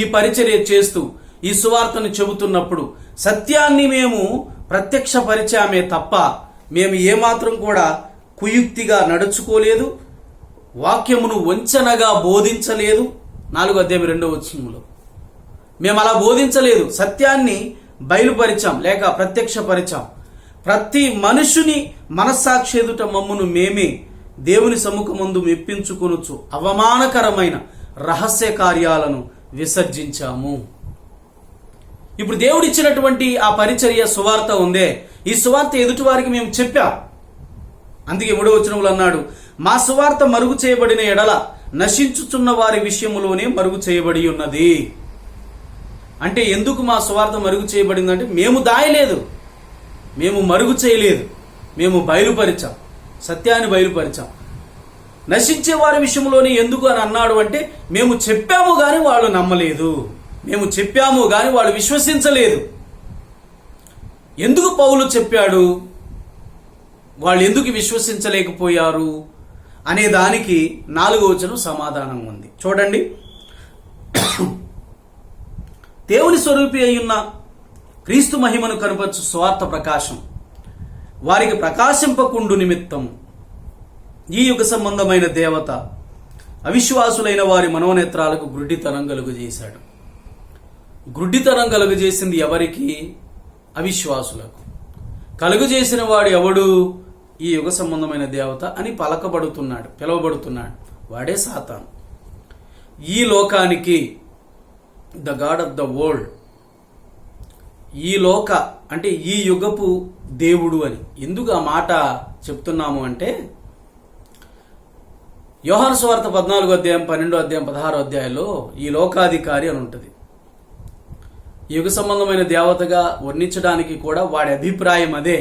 ఈ పరిచర్య చేస్తూ ఈ సువార్తను చెబుతున్నప్పుడు సత్యాన్ని మేము ప్రత్యక్షపరిచామే తప్ప మేము ఏమాత్రం కూడా కుయుక్తిగా నడుచుకోలేదు, వాక్యమును వంచనగా బోధించలేదు. 4వ అధ్యాయం 2వ వచనంలో మేము అలా బోధించలేదు, సత్యాన్ని బయలుపరిచాం లేక ప్రత్యక్షపరిచాం. ప్రతి మనుషుని మనస్సాక్షి ఎదుట మమ్మును మేమే దేవుని సముఖమందు మెప్పించుకొనుచు అవమానకరమైన రహస్య కార్యాలను విసర్జించాము. ఇప్పుడు దేవుడిచ్చినటువంటి ఆ పరిచర్య సువార్త ఉందే, ఈ సువార్త ఎదుటి వారికి మేము చెప్పాం. అందుకే 3వ వచనంలో అన్నాడు, మా సువార్త మరుగు చేయబడిన ఎడల నశించుచున్న వారి విషయములోనే మరుగు చేయబడి ఉన్నది. అంటే ఎందుకు మా సువార్త మరుగు చేయబడిందంటే మేము దాయలేదు, మేము మరుగు చేయలేదు, మేము బయలుపరిచాం, సత్యాన్ని బయలుపరిచాం. నశించే వారి విషయంలోనే ఎందుకు అని అన్నాడు అంటే మేము చెప్పాము గాని వాళ్ళు నమ్మలేదు, మేము చెప్పాము గాని వాళ్ళు విశ్వసించలేదు. ఎందుకు పౌలు చెప్పాడు, వాళ్ళు ఎందుకు విశ్వసించలేకపోయారు అనే దానికి 4వ వచనం సమాధానం ఉంది. చూడండి, దేవుని స్వరూపి అయ్యున్న క్రీస్తు మహిమను కనపరచు స్వార్థ ప్రకాశం వారికి ప్రకాశింపకుండు నిమిత్తం ఈ యుగ సంబంధమైన దేవత అవిశ్వాసులైన వారి మనోనేత్రాలకు గ్రుడ్డితనం కలుగజేశాడు. గ్రుడ్డితనం కలుగజేసింది ఎవరికి? అవిశ్వాసులకు. కలుగజేసిన వాడు ఎవడు? ఈ యుగ సంబంధమైన దేవత అని పిలువబడుతున్నాడు. వాడే సాతాను. ఈ లోకానికి the God of the world, ఈ లోక అంటే ఈ యుగపు దేవుడు అని ఎందుకు ఆ మాట చెప్తున్నాము అంటే యోహాను సువార్త 14వ అధ్యాయం 12వ అధ్యాయం 16వ అధ్యాయంలో ఈ లోకాధికారి అని ఉంటుంది. యుగ సంబంధమైన దేవతగా వర్ణించడానికి కూడా వాడి అభిప్రాయం అదే.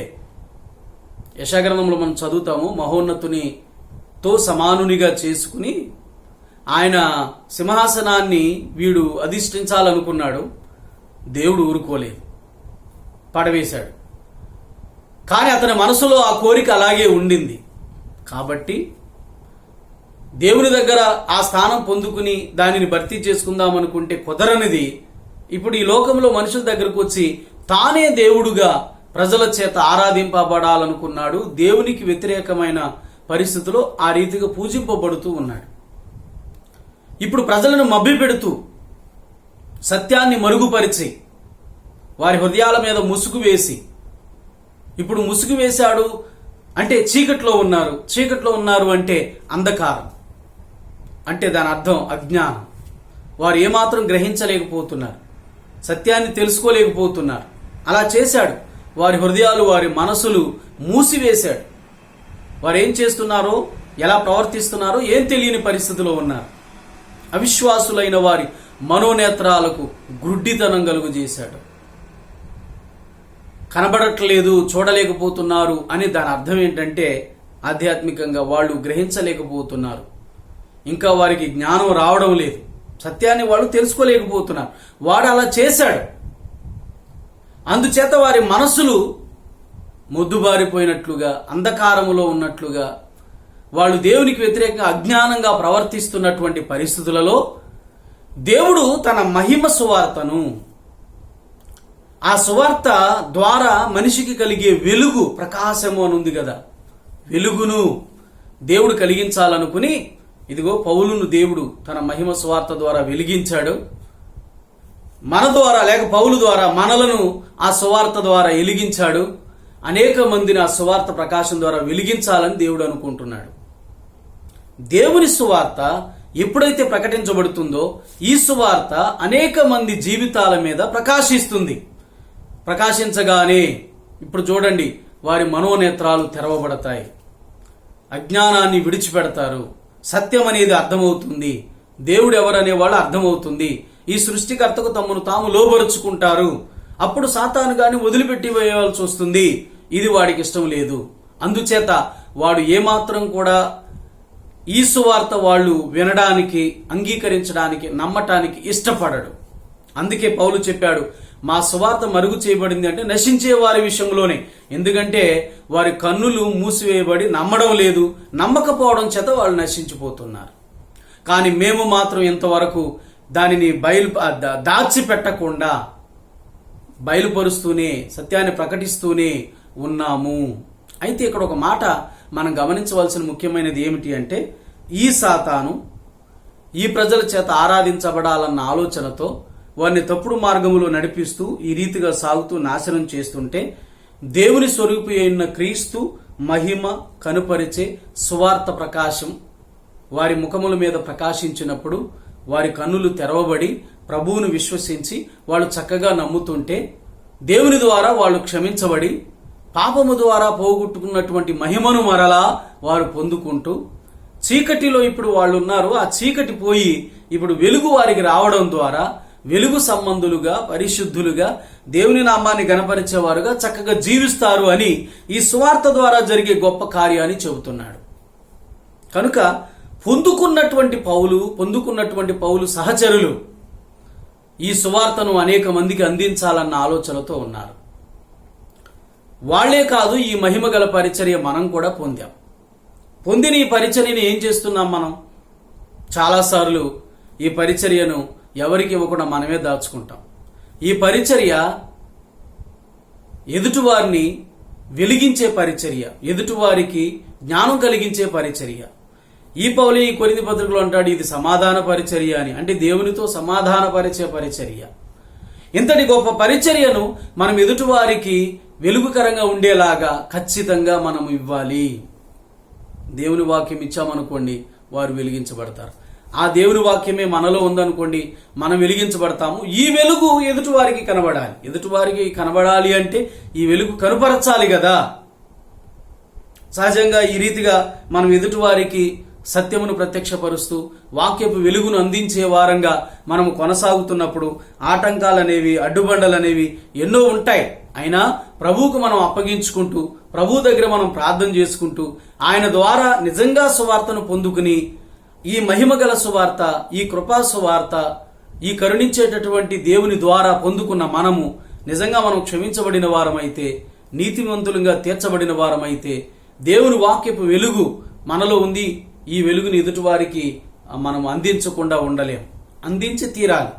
యెషయా-గ్రంథంలో మనం చదువుతాము, మహోన్నతునితో సమానునిగా చేసుకుని ఆయన సింహాసనాన్ని వీడు అధిష్ఠించాలనుకున్నాడు. దేవుడు ఊరుకోలేదు, పడవేశాడు. కానీ అతని మనసులో ఆ కోరిక అలాగే ఉండింది. కాబట్టి దేవుని దగ్గర ఆ స్థానం పొందుకుని దానిని భర్తీ చేసుకుందాం అనుకుంటే కుదరనిది ఇప్పుడు ఈ లోకంలో మనుషుల దగ్గరకు వచ్చి తానే దేవుడుగా ప్రజల చేత ఆరాధింపబడాలనుకున్నాడు. దేవునికి వ్యతిరేకమైన పరిస్థితిలో ఆ రీతిగా పూజింపబడుతూ ఉన్నాడు. ఇప్పుడు ప్రజలను మభ్యపెడుతూ సత్యాన్ని మరుగుపరిచి వారి హృదయాల మీద ముసుగు వేసి, ఇప్పుడు ముసుగు వేశాడు అంటే చీకట్లో ఉన్నారు అంటే అంధకారం, అంటే దాని అర్థం అజ్ఞానం. వారు ఏమాత్రం గ్రహించలేకపోతున్నారు, సత్యాన్ని తెలుసుకోలేకపోతున్నారు. అలా చేశాడు. వారి హృదయాలు, వారి మనసులు మూసివేశాడు. వారు ఏం చేస్తున్నారో, ఎలా ప్రవర్తిస్తున్నారో ఏం తెలియని పరిస్థితిలో ఉన్నారు. అవిశ్వాసులైన వారి మనోనేత్రాలకు గ్రుడ్డితనం కలుగజేశాడు. కనబడట్లేదు, చూడలేకపోతున్నారు అని దాని అర్థం ఏంటంటే ఆధ్యాత్మికంగా వాళ్ళు గ్రహించలేకపోతున్నారు. ఇంకా వారికి జ్ఞానం రావడం లేదు, సత్యాన్ని వాళ్ళు తెలుసుకోలేకపోతున్నారు. వాడు అలా చేశాడు. అందుచేత వారి మనసులు మొద్దుబారిపోయినట్లుగా, అంధకారములో ఉన్నట్లుగా, వాళ్ళు దేవునికి వ్యతిరేకంగా అజ్ఞానంగా ప్రవర్తిస్తున్నటువంటి పరిస్థితులలో దేవుడు తన మహిమ సువార్తను, ఆ సువార్త ద్వారా మనిషికి కలిగే వెలుగు, ప్రకాశము అని ఉంది కదా, వెలుగును దేవుడు కలిగించాలనుకుని ఇదిగో పౌలును దేవుడు తన మహిమ సువార్త ద్వారా వెలిగించాడు. మన ద్వారా లేక పౌలు ద్వారా మనలను ఆ సువార్త ద్వారా వెలిగించాడు. అనేక మందిని ఆ సువార్త ప్రకాశం ద్వారా వెలిగించాలని దేవుడు అనుకుంటున్నాడు. దేవుని సువార్త ఎప్పుడైతే ప్రకటించబడుతుందో ఈ సువార్త అనేక మంది జీవితాల మీద ప్రకాశిస్తుంది. ప్రకాశించగానే ఇప్పుడు చూడండి, వారి మనోనేత్రాలు తెరవబడతాయి, అజ్ఞానాన్ని విడిచిపెడతారు, సత్యం అనేది అర్థమవుతుంది, దేవుడు ఎవరనే వాళ్ళు అర్థమవుతుంది, ఈ సృష్టికర్తకు తమను తాము లోబరుచుకుంటారు. అప్పుడు సాతాను గాని వదిలిపెట్టి వేయవలసి వస్తుంది. ఇది వాడికి ఇష్టం లేదు. అందుచేత వాడు ఏమాత్రం కూడా ఈ సువార్త వాళ్ళు వినడానికి, అంగీకరించడానికి, నమ్మటానికి ఇష్టపడడు. అందుకే పౌలు చెప్పాడు, మా సువార్త మరుగు చేయబడింది అంటే నశించే వారి విషయంలోనే. ఎందుకంటే వారి కన్నులు మూసివేయబడి నమ్మడం లేదు, నమ్మకపోవడం చేత వాళ్ళు నశించిపోతున్నారు. కానీ మేము మాత్రం ఇంతవరకు దానిని దాచిపెట్టకుండా బయలుపరుస్తూనే, సత్యాన్ని ప్రకటిస్తూనే ఉన్నాము. అయితే ఇక్కడ ఒక మాట మనం గమనించవలసిన ముఖ్యమైనది ఏమిటి అంటే, ఈ సాతాను ఈ ప్రజల చేత ఆరాధించబడాలన్న ఆలోచనతో వారిని తప్పుడు మార్గములో నడిపిస్తూ ఈ రీతిగా సాగుతూ నాశనం చేస్తుంటే, దేవుని స్వరూపి అయిన క్రీస్తు మహిమ కనుపరిచే సువార్త ప్రకాశం వారి ముఖముల మీద ప్రకాశించినప్పుడు వారి కన్నులు తెరవబడి ప్రభువును విశ్వసించి వాళ్ళు చక్కగా నమ్ముతుంటే, దేవుని ద్వారా వాళ్ళు క్షమించబడి పాపము ద్వారా పోగొట్టుకున్నటువంటి మహిమను మరలా వారు పొందుకుంటూ, చీకటిలో ఇప్పుడు వాళ్ళు ఉన్నారు, ఆ చీకటి పోయి ఇప్పుడు వెలుగు వారికి రావడం ద్వారా వెలుగు సంబంధులుగా, పరిశుద్ధులుగా, దేవుని నామాన్ని గణపరిచేవారుగా చక్కగా జీవిస్తారు అని ఈ సువార్త ద్వారా జరిగే గొప్ప కార్యాన్ని చెబుతున్నాడు. కనుక పొందుకున్నటువంటి పౌలు సహచరులు ఈ సువార్తను అనేక మందికి అందించాలన్న ఆలోచనతో ఉన్నారు. వాళ్లే కాదు, ఈ మహిమ గల పరిచర్య మనం కూడా పొందాం. పొందిన ఈ పరిచర్యను ఏం చేస్తున్నాం మనం? చాలాసార్లు ఈ పరిచర్యను ఎవరికి ఇవ్వకుండా మనమే దాచుకుంటాం. ఈ పరిచర్య ఎదుటివారిని వెలిగించే పరిచర్య, ఎదుటివారికి జ్ఞానం కలిగించే పరిచర్య. ఈ పౌలు ఈ కొరింథీ పత్రికలో అంటాడు, ఇది సమాధాన పరిచర్య అని. అంటే దేవునితో సమాధానపరిచే పరిచర్య. ఇంతటి గొప్ప పరిచర్యను మనం ఎదుటివారికి వెలుగుకరంగా ఉండేలాగా ఖచ్చితంగా మనం ఇవ్వాలి. దేవుని వాక్యం ఇచ్చామనుకోండి, వారు వెలిగించబడతారు. ఆ దేవుని వాక్యమే మనలో ఉందనుకోండి, మనం వెలిగించబడతాము. ఈ వెలుగు ఎదుటివారికి కనబడాలి. ఎదుటివారికి కనబడాలి అంటే ఈ వెలుగు కనుపరచాలి కదా. సహజంగా ఈ రీతిగా మనం ఎదుటివారికి సత్యమును ప్రత్యక్షపరుస్తూ వాక్యపు వెలుగును అందించే వారంగా మనము కొనసాగుతున్నప్పుడు ఆటంకాలనేవి, అడ్డుబండలనేవి ఎన్నో ఉంటాయి. అయినా ప్రభువుకు మనం అప్పగించుకుంటూ, ప్రభు దగ్గర మనం ప్రార్థన చేసుకుంటూ, ఆయన ద్వారా నిజంగా సువార్తను పొందుకుని, ఈ మహిమగల సువార్త, ఈ కృపా సువార్త, ఈ కరుణించేటటువంటి దేవుని ద్వారా పొందుకున్న మనము నిజంగా మనం క్షమించబడిన వారమైతే, నీతిమంతులుగా తీర్చబడిన వారమైతే, దేవుని వాక్యపు వెలుగు మనలో ఉంది. ఈ వెలుగుని ఎదుటివారికి మనం అందించకుండా ఉండలేం, అందించి తీరాలి.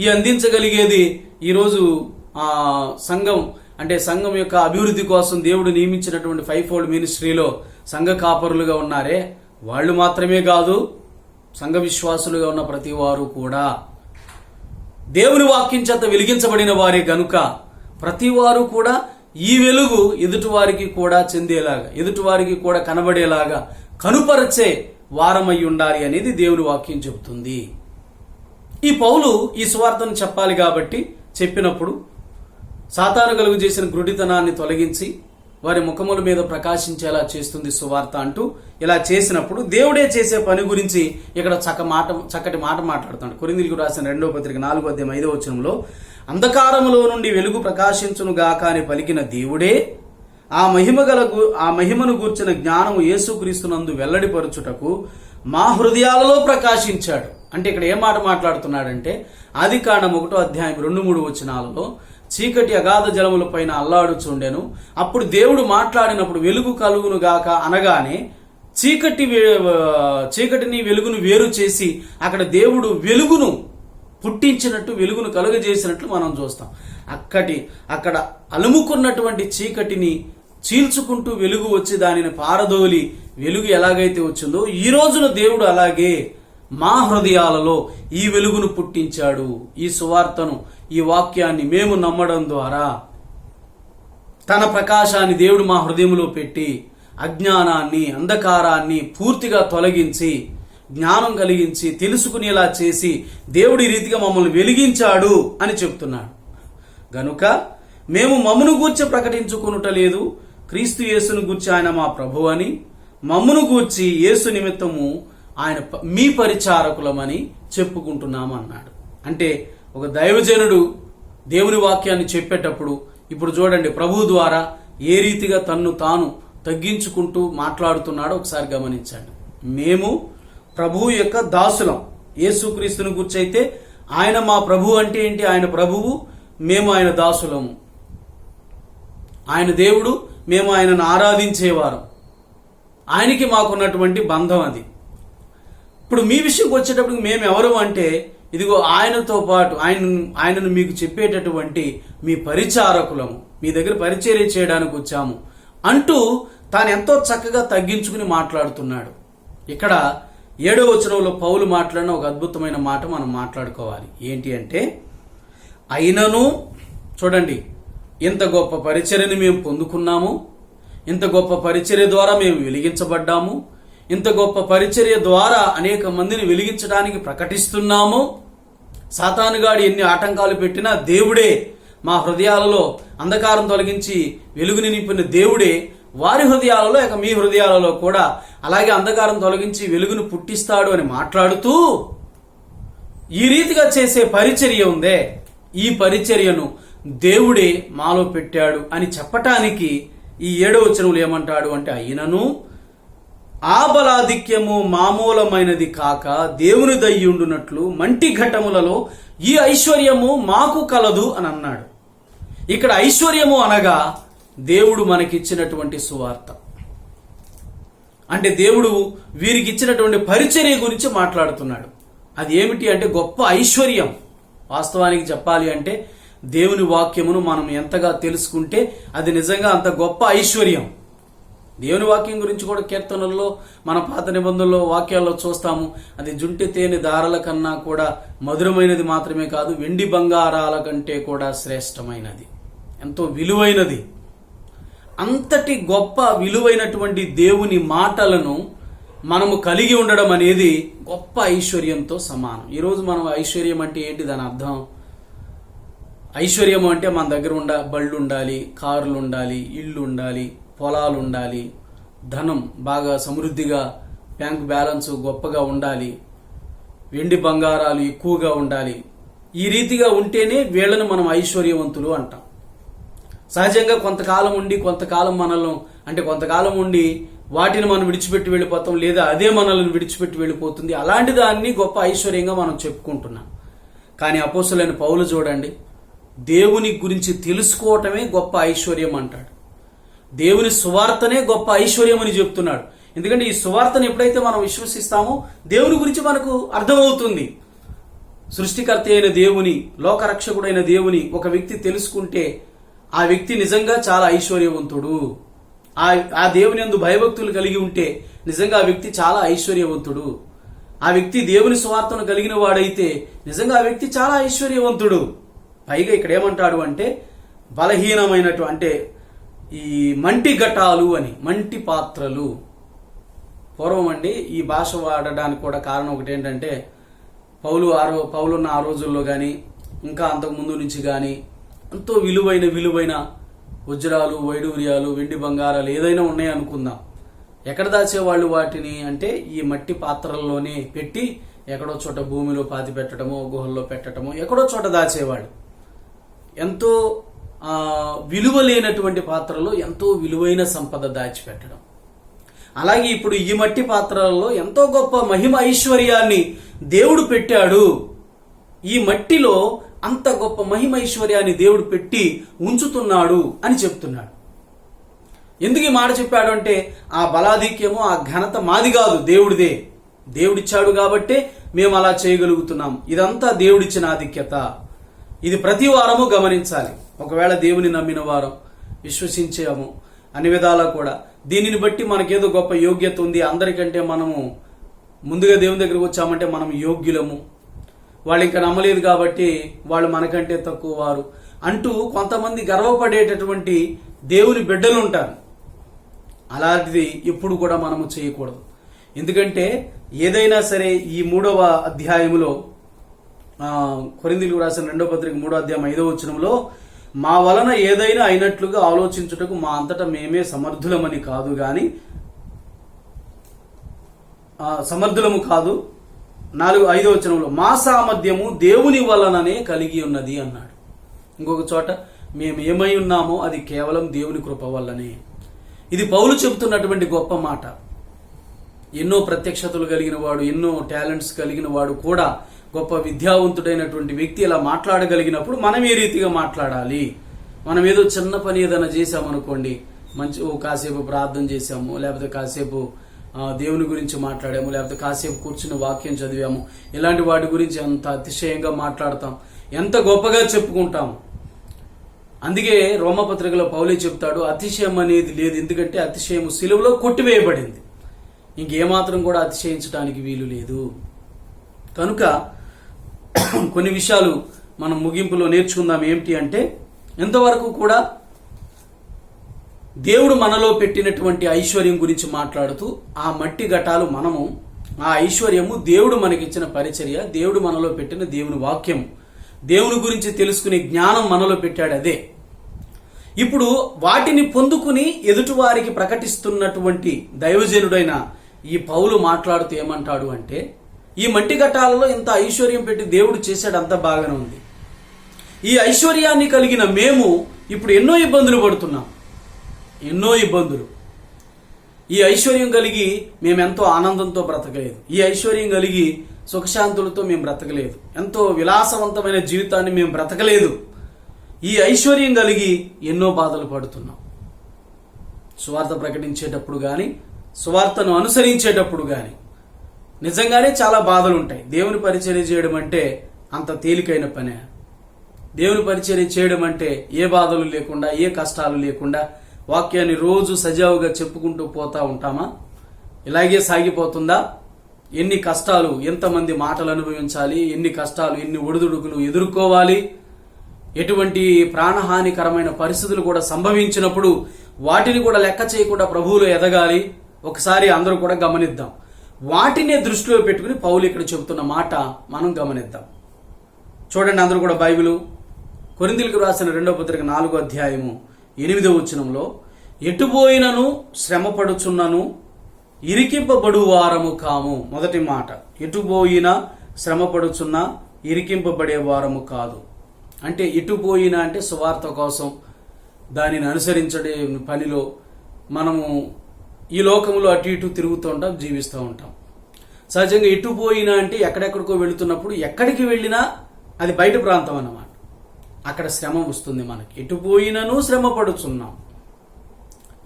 ఈ అందించగలిగేది ఈరోజు సంఘం యొక్క అభివృద్ధి కోసం దేవుడు నియమించినటువంటి 5-fold మినిస్ట్రీలో సంఘ కాపరులుగా ఉన్నారే, వాళ్ళు మాత్రమే కాదు, సంఘ విశ్వాసులుగా ఉన్న ప్రతి వారు కూడా దేవుని వాక్యం చేత వెలిగించబడిన వారే గనుక ప్రతి వారు కూడా ఈ వెలుగు ఎదుటివారికి కూడా చెందేలాగా, ఎదుటివారికి కూడా కనబడేలాగా కనుపరచే వారమై ఉండాలి అనేది దేవుని వాక్యం చెబుతుంది. ఈ పౌలు ఈ సువార్తను చెప్పాలి కాబట్టి చెప్పినప్పుడు సాతాను కలుగు చేసిన గురుడితనాన్ని తొలగించి వారి ముఖముల మీద ప్రకాశించేలా చేస్తుంది సువార్త అంటూ ఇలా చేసినప్పుడు దేవుడే చేసే పని గురించి ఇక్కడ చక్కటి మాట మాట్లాడుతాడు. కొరింథీయులకు రాసిన 2వ పత్రిక 4వ అధ్యాయం 5వ వచనంలో, అంధకారములో నుండి వెలుగు ప్రకాశించును గాక అని పలికిన దేవుడే ఆ మహిమను గూర్చిన జ్ఞానము యేసుక్రీస్తునందు వెల్లడిపరచుటకు మా హృదయాలలో ప్రకాశించాడు. అంటే ఇక్కడ ఏ మాట మాట్లాడుతున్నాడంటే, ఆదికాండం 1వ అధ్యాయం 2-3 వచనాలలో చీకటి అగాధ జలముల పైన అల్లాడుచుండెను. అప్పుడు దేవుడు మాట్లాడినప్పుడు వెలుగు కలుగును గాక అనగానే చీకటిని వెలుగును వేరు చేసి అక్కడ దేవుడు వెలుగును పుట్టించినట్టు, వెలుగును కలుగజేసినట్లు మనం చూస్తాం. అక్కడ అలుముకున్నటువంటి చీకటిని చీల్చుకుంటూ వెలుగు వచ్చి దానిని పారదోలి వెలుగు ఎలాగైతే వచ్చిందో, ఈ రోజున దేవుడు అలాగే మా హృదయాలలో ఈ వెలుగును పుట్టించాడు. ఈ సువార్తను, ఈ వాక్యాన్ని మేము నమ్మడం ద్వారా తన ప్రకాశాన్ని దేవుడు మా హృదయంలో పెట్టి అజ్ఞానాన్ని, అంధకారాన్ని పూర్తిగా తొలగించి జ్ఞానం కలిగించి తెలుసుకునేలా చేసి దేవుడి రీతిగా మమ్మల్ని వెలిగించాడు అని చెప్తున్నాడు. గనుక మేము మమ్మును గూర్చి ప్రకటించుకొనుట లేదు, క్రీస్తు యేసును గూర్చి ఆయన మా ప్రభు అని, మమ్మును గూర్చి యేసు నిమిత్తము ఆయన మీ పరిచారకులమని చెప్పుకుంటున్నాము అన్నాడు. అంటే ఒక దైవజనుడు దేవుని వాక్యాన్ని చెప్పేటప్పుడు ఇప్పుడు చూడండి ప్రభు ద్వారా ఏ రీతిగా తన్ను తాను తగ్గించుకుంటూ మాట్లాడుతున్నాడో ఒకసారి గమనించండి. మేము ప్రభువు యొక్క దాసులం. యేసుక్రీస్తుని గురించి అయితే ఆయన మా ప్రభు అంటే ఏంటి? ఆయన ప్రభువు, మేము ఆయన దాసులము. ఆయన దేవుడు, మేము ఆయనను ఆరాధించేవారం. ఆయనకి మాకున్నటువంటి బంధం అది. ఇప్పుడు మీ విషయంకి వచ్చేటప్పుడు మేము ఎవరు అంటే, ఇదిగో ఆయనతో పాటు ఆయనను మీకు చెప్పేటటువంటి మీ పరిచారకులము, మీ దగ్గర పరిచర్య చేయడానికి వచ్చాము అంటూ తాను ఎంతో చక్కగా తగ్గించుకుని మాట్లాడుతున్నాడు. ఇక్కడ 7వ వచనంలో పౌలు మాట్లాడిన ఒక అద్భుతమైన మాట మనం మాట్లాడుకోవాలి. ఏంటి అంటే, అయినను చూడండి, ఇంత గొప్ప పరిచర్యను మేము పొందుకున్నాము, ఇంత గొప్ప పరిచర్య ద్వారా మేము వెలిగించబడ్డాము, ఇంత గొప్ప పరిచర్య ద్వారా అనేక మందిని వెలిగించడానికి ప్రకటిస్తున్నాము. సాతానుగాడు ఎన్ని ఆటంకాలు పెట్టినా దేవుడే మా హృదయాలలో అంధకారం తొలగించి వెలుగుని నింపిన దేవుడే వారి హృదయాలలో ఇక మీ హృదయాలలో కూడా అలాగే అంధకారం తొలగించి వెలుగును పుట్టిస్తాడు అని మాట్లాడుతూ ఈ రీతిగా చేసే పరిచర్య ఉందే, ఈ పరిచర్యను దేవుడే మాలో పెట్టాడు అని చెప్పటానికి ఈ 7వ వచనంలో ఏమంటాడు అంటే, అయినను ఆ బలాధిక్యము మామూలమైనది కాక దేవుని దయ్యుండునట్లు మంటి ఘటములలో ఈ ఐశ్వర్యము మాకు కలదు అని అన్నాడు. ఇక్కడ ఐశ్వర్యము అనగా దేవుడు మనకిచ్చినటువంటి సువార్త. అంటే దేవుడు వీరికి ఇచ్చినటువంటి పరిచర్య గురించి మాట్లాడుతున్నాడు. అది ఏమిటి అంటే గొప్ప ఐశ్వర్యం. వాస్తవానికి చెప్పాలి అంటే దేవుని వాక్యమును మనం ఎంతగా తెలుసుకుంటే అది నిజంగా అంత గొప్ప ఐశ్వర్యం. దేవుని వాక్యం గురించి కూడా కీర్తనల్లో, మన పాత నిబంధనలో వాక్యాల్లో చూస్తాము. అది జుంటి తేనె దారాల కన్నా కూడా మధురమైనది మాత్రమే కాదు, వెండి బంగారాల కంటే కూడా శ్రేష్టమైనది, ఎంతో విలువైనది. అంతటి గొప్ప విలువైనటువంటి దేవుని మాటలను మనము కలిగి ఉండడం అనేది గొప్ప ఐశ్వర్యంతో సమానం. ఈరోజు మనం ఐశ్వర్యం అంటే ఏంటి? దాని అర్థం, ఐశ్వర్యం అంటే మన దగ్గర బళ్ళు ఉండాలి, కార్లు ఉండాలి, ఇళ్ళు ఉండాలి, పొలాలు ఉండాలి, ధనం బాగా సమృద్ధిగా, బ్యాంక్ బ్యాలెన్స్ గొప్పగా ఉండాలి, వెండి బంగారాలు ఎక్కువగా ఉండాలి. ఈ రీతిగా ఉంటేనే వీళ్ళని మనం ఐశ్వర్యవంతులు అంటాం. సహజంగా కొంతకాలం ఉండి కొంతకాలం మనల్ని అంటే కొంతకాలం ఉండి వాటిని మనం విడిచిపెట్టి వెళ్ళిపోతాం, లేదా అదే మనల్ని విడిచిపెట్టి వెళ్ళిపోతుంది. అలాంటి దాన్ని గొప్ప ఐశ్వర్యంగా మనం చెప్పుకుంటున్నాం. కానీ అపోస్తలుడైన పౌలు చూడండి, దేవుని గురించి తెలుసుకోవటమే గొప్ప ఐశ్వర్యం అంటాడు. దేవుని సువార్తనే గొప్ప ఐశ్వర్యం అని చెప్తున్నాడు. ఎందుకంటే ఈ సువార్తను ఎప్పుడైతే మనం విశ్వసిస్తామో దేవుని గురించి మనకు అర్థమవుతుంది. సృష్టికర్త అయిన దేవుని, లోకరక్షకుడైన దేవుని ఒక వ్యక్తి తెలుసుకుంటే ఆ వ్యక్తి నిజంగా చాలా ఐశ్వర్యవంతుడు. ఆ దేవుని యందు భయభక్తులు కలిగి ఉంటే నిజంగా ఆ వ్యక్తి చాలా ఐశ్వర్యవంతుడు. ఆ వ్యక్తి దేవుని సువార్తను కలిగిన వాడైతే నిజంగా ఆ వ్యక్తి చాలా ఐశ్వర్యవంతుడు. పైగా ఇక్కడ ఏమంటాడు అంటే, బలహీనమైనటు అంటే ఈ మంటి ఘటాలు అని, మంటి పాత్రలు. పూర్వం అండి ఈ భాష వాడడానికి కూడా కారణం ఒకటి ఏంటంటే, పౌలున్న ఆ రోజుల్లో కానీ ఇంకా అంతకుముందు నుంచి కానీ ఎంతో విలువైన వజ్రాలు, వైడూర్యాలు, వెండి బంగారాలు ఏదైనా ఉన్నాయి అనుకుందాం. ఎక్కడ దాచేవాళ్ళు వాటిని అంటే ఈ మట్టి పాత్రల్లోనే పెట్టి ఎక్కడో చోట భూమిలో పాతి పెట్టడమో, గుహల్లో పెట్టడమో ఎక్కడో చోట దాచేవాళ్ళు. ఎంతో విలువ లేనటువంటి పాత్రలో ఎంతో విలువైన సంపద దాచిపెట్టడం. అలాగే ఇప్పుడు ఈ మట్టి పాత్రలలో ఎంతో గొప్ప మహిమ ఐశ్వర్యాన్ని దేవుడు పెట్టాడు. ఈ మట్టిలో అంత గొప్ప మహిమ ఐశ్వర్యాన్ని దేవుడు పెట్టి ఉంచుతున్నాడు అని చెప్తున్నాడు. ఎందుకు ఈ మాట చెప్పాడు అంటే, ఆ బలాధిక్యము, ఆ ఘనత మాది కాదు, దేవుడిదే. దేవుడిచ్చాడు కాబట్టే మేము అలా చేయగలుగుతున్నాం. ఇదంతా దేవుడిచ్చిన ఆధిక్యత. ఇది ప్రతి వారము గమనించాలి. ఒకవేళ దేవుని నమ్మిన వారం, ముందుగా దేవుని దగ్గరకు వచ్చామంటే మనం యోగ్యులము, వాళ్ళు ఇంకా నమ్మలేదు కాబట్టి వాళ్ళు మనకంటే తక్కువ వారు అంటూ కొంతమంది గర్వపడేటటువంటి దేవుని బిడ్డలు ఉంటారు. అలాంటిది ఎప్పుడు కూడా మనము చేయకూడదు. ఎందుకంటే ఏదైనా సరే ఈ 3వ అధ్యాయములో కొరింథీయులకు రాసిన 2వ పత్రిక 3వ అధ్యాయం 5వ వచనంలో మా వలన ఏదైనా అయినట్లుగా ఆలోచించుటకు మా అంతటా మేమే సమర్థులమని కాదు గాని సమర్థులము కాదు. 5వ వచనంలో మా సామర్థ్యము దేవుని వలననే కలిగి ఉన్నది అన్నాడు. ఇంకొక చోట మేము ఏమై ఉన్నామో అది కేవలం దేవుని కృప వల్లనే. ఇది పౌలు చెబుతున్నటువంటి గొప్ప మాట. ఎన్నో ప్రత్యక్షతలు కలిగిన వాడు, ఎన్నో టాలెంట్స్ కలిగిన వాడు కూడా, గొప్ప విద్యావంతుడైనటువంటి వ్యక్తి ఇలా మాట్లాడగలిగినప్పుడు మనం ఏ రీతిగా మాట్లాడాలి? మనం ఏదో చిన్న పని ఏదైనా చేసామనుకోండి, కాసేపు ప్రార్థన చేసాము, లేకపోతే కాసేపు దేవుని గురించి మాట్లాడాము, లేకపోతే కాసేపు కూర్చుని వాక్యం చదివాము, ఇలాంటి వాటి గురించి ఎంత అతిశయంగా మాట్లాడతాం, ఎంత గొప్పగా చెప్పుకుంటాం. అందుకే రోమపత్రికలో పౌలే చెప్తాడు, అతిశయం అనేది లేదు, ఎందుకంటే అతిశయం సిలువలో కొట్టివేయబడింది, ఇంకేమాత్రం కూడా అతిశయించడానికి వీలు లేదు. కనుక కొన్ని విషయాలు మనం ముగింపులో నేర్చుకుందాం. ఏమిటి అంటే, ఎంతవరకు కూడా దేవుడు మనలో పెట్టినటువంటి ఐశ్వర్యం గురించి మాట్లాడుతూ, ఆ మట్టి ఘటాలు మనము, ఆ ఐశ్వర్యము దేవుడు మనకిచ్చిన పరిచర్య, దేవుడు మనలో పెట్టిన దేవుని వాక్యం, దేవుని గురించి తెలుసుకునే జ్ఞానం మనలో పెట్టాడు. అదే ఇప్పుడు వాటిని పొందుకుని ఎదుటివారికి ప్రకటిస్తున్నటువంటి దైవజనుడైన ఈ పౌలు మాట్లాడుతూ ఏమంటాడు అంటే, ఈ మట్టి ఘటాలలో ఇంత ఐశ్వర్యం పెట్టి దేవుడు చేశాడు, అంత బాగానే ఉంది. ఈ ఐశ్వర్యాన్ని కలిగిన మేము ఇప్పుడు ఎన్నో ఇబ్బందులు పడుతున్నాం, ఎన్నో ఇబ్బందులు. ఈ ఐశ్వర్యం కలిగి మేమెంతో ఆనందంతో బ్రతకలేదు, ఈ ఐశ్వర్యం కలిగి సుఖశాంతులతో మేము బ్రతకలేదు, ఎంతో విలాసవంతమైన జీవితాన్ని మేము బ్రతకలేదు. ఈ ఐశ్వర్యం కలిగి ఎన్నో బాధలు పడుతున్నాం. సువార్త ప్రకటించేటప్పుడు కానీ, సువార్తను అనుసరించేటప్పుడు కానీ నిజంగానే చాలా బాధలు ఉంటాయి. దేవుని పరిచర్య చేయడం అంటే అంత తేలికైన పనే? దేవుని పరిచర్య చేయడం అంటే ఏ బాధలు లేకుండా, ఏ కష్టాలు లేకుండా వాక్యాన్ని రోజు సజావుగా చెప్పుకుంటూ పోతా ఉంటామా? ఇలాగే సాగిపోతుందా? ఎన్ని కష్టాలు, ఎంతమంది మాటలు అనుభవించాలి, ఎన్ని కష్టాలు, ఎన్ని ఒడిదుడుకులు ఎదుర్కోవాలి, ఎటువంటి ప్రాణహానికరమైన పరిస్థితులు కూడా సంభవించినప్పుడు వాటిని కూడా లెక్క చేయకుండా ప్రభువులో ఎదగాలి. ఒకసారి అందరూ కూడా గమనిద్దాం. వాటినే దృష్టిలో పెట్టుకుని పౌలు ఇక్కడ చెబుతున్న మాట మనం గమనిద్దాం. చూడండి, అందరూ కూడా బైబిలు కొరింథీయులకు రాసిన 2వ పత్రిక 4వ అధ్యాయము 8వ వచనంలో, ఎటుపోయినను శ్రమపడుచున్నను ఇరికింపబడు వారము కాము. మొదటి మాట, ఎటుపోయినా శ్రమపడుచున్న ఇరికింపబడే వారము కాదు. అంటే ఎటుపోయినా అంటే సువార్త కోసం దానిని అనుసరించడే పనిలో మనము ఈ లోకంలో అటు ఇటు తిరుగుతూ ఉంటాం, జీవిస్తూ ఉంటాం. సహజంగా ఎటుపోయినా అంటే ఎక్కడెక్కడికో వెళుతున్నప్పుడు, ఎక్కడికి వెళ్ళినా అది బయట ప్రాంతం అన్నమాట, అక్కడ శ్రమ వస్తుంది మనకి. ఎటుపోయినను శ్రమ పడుచున్నాం,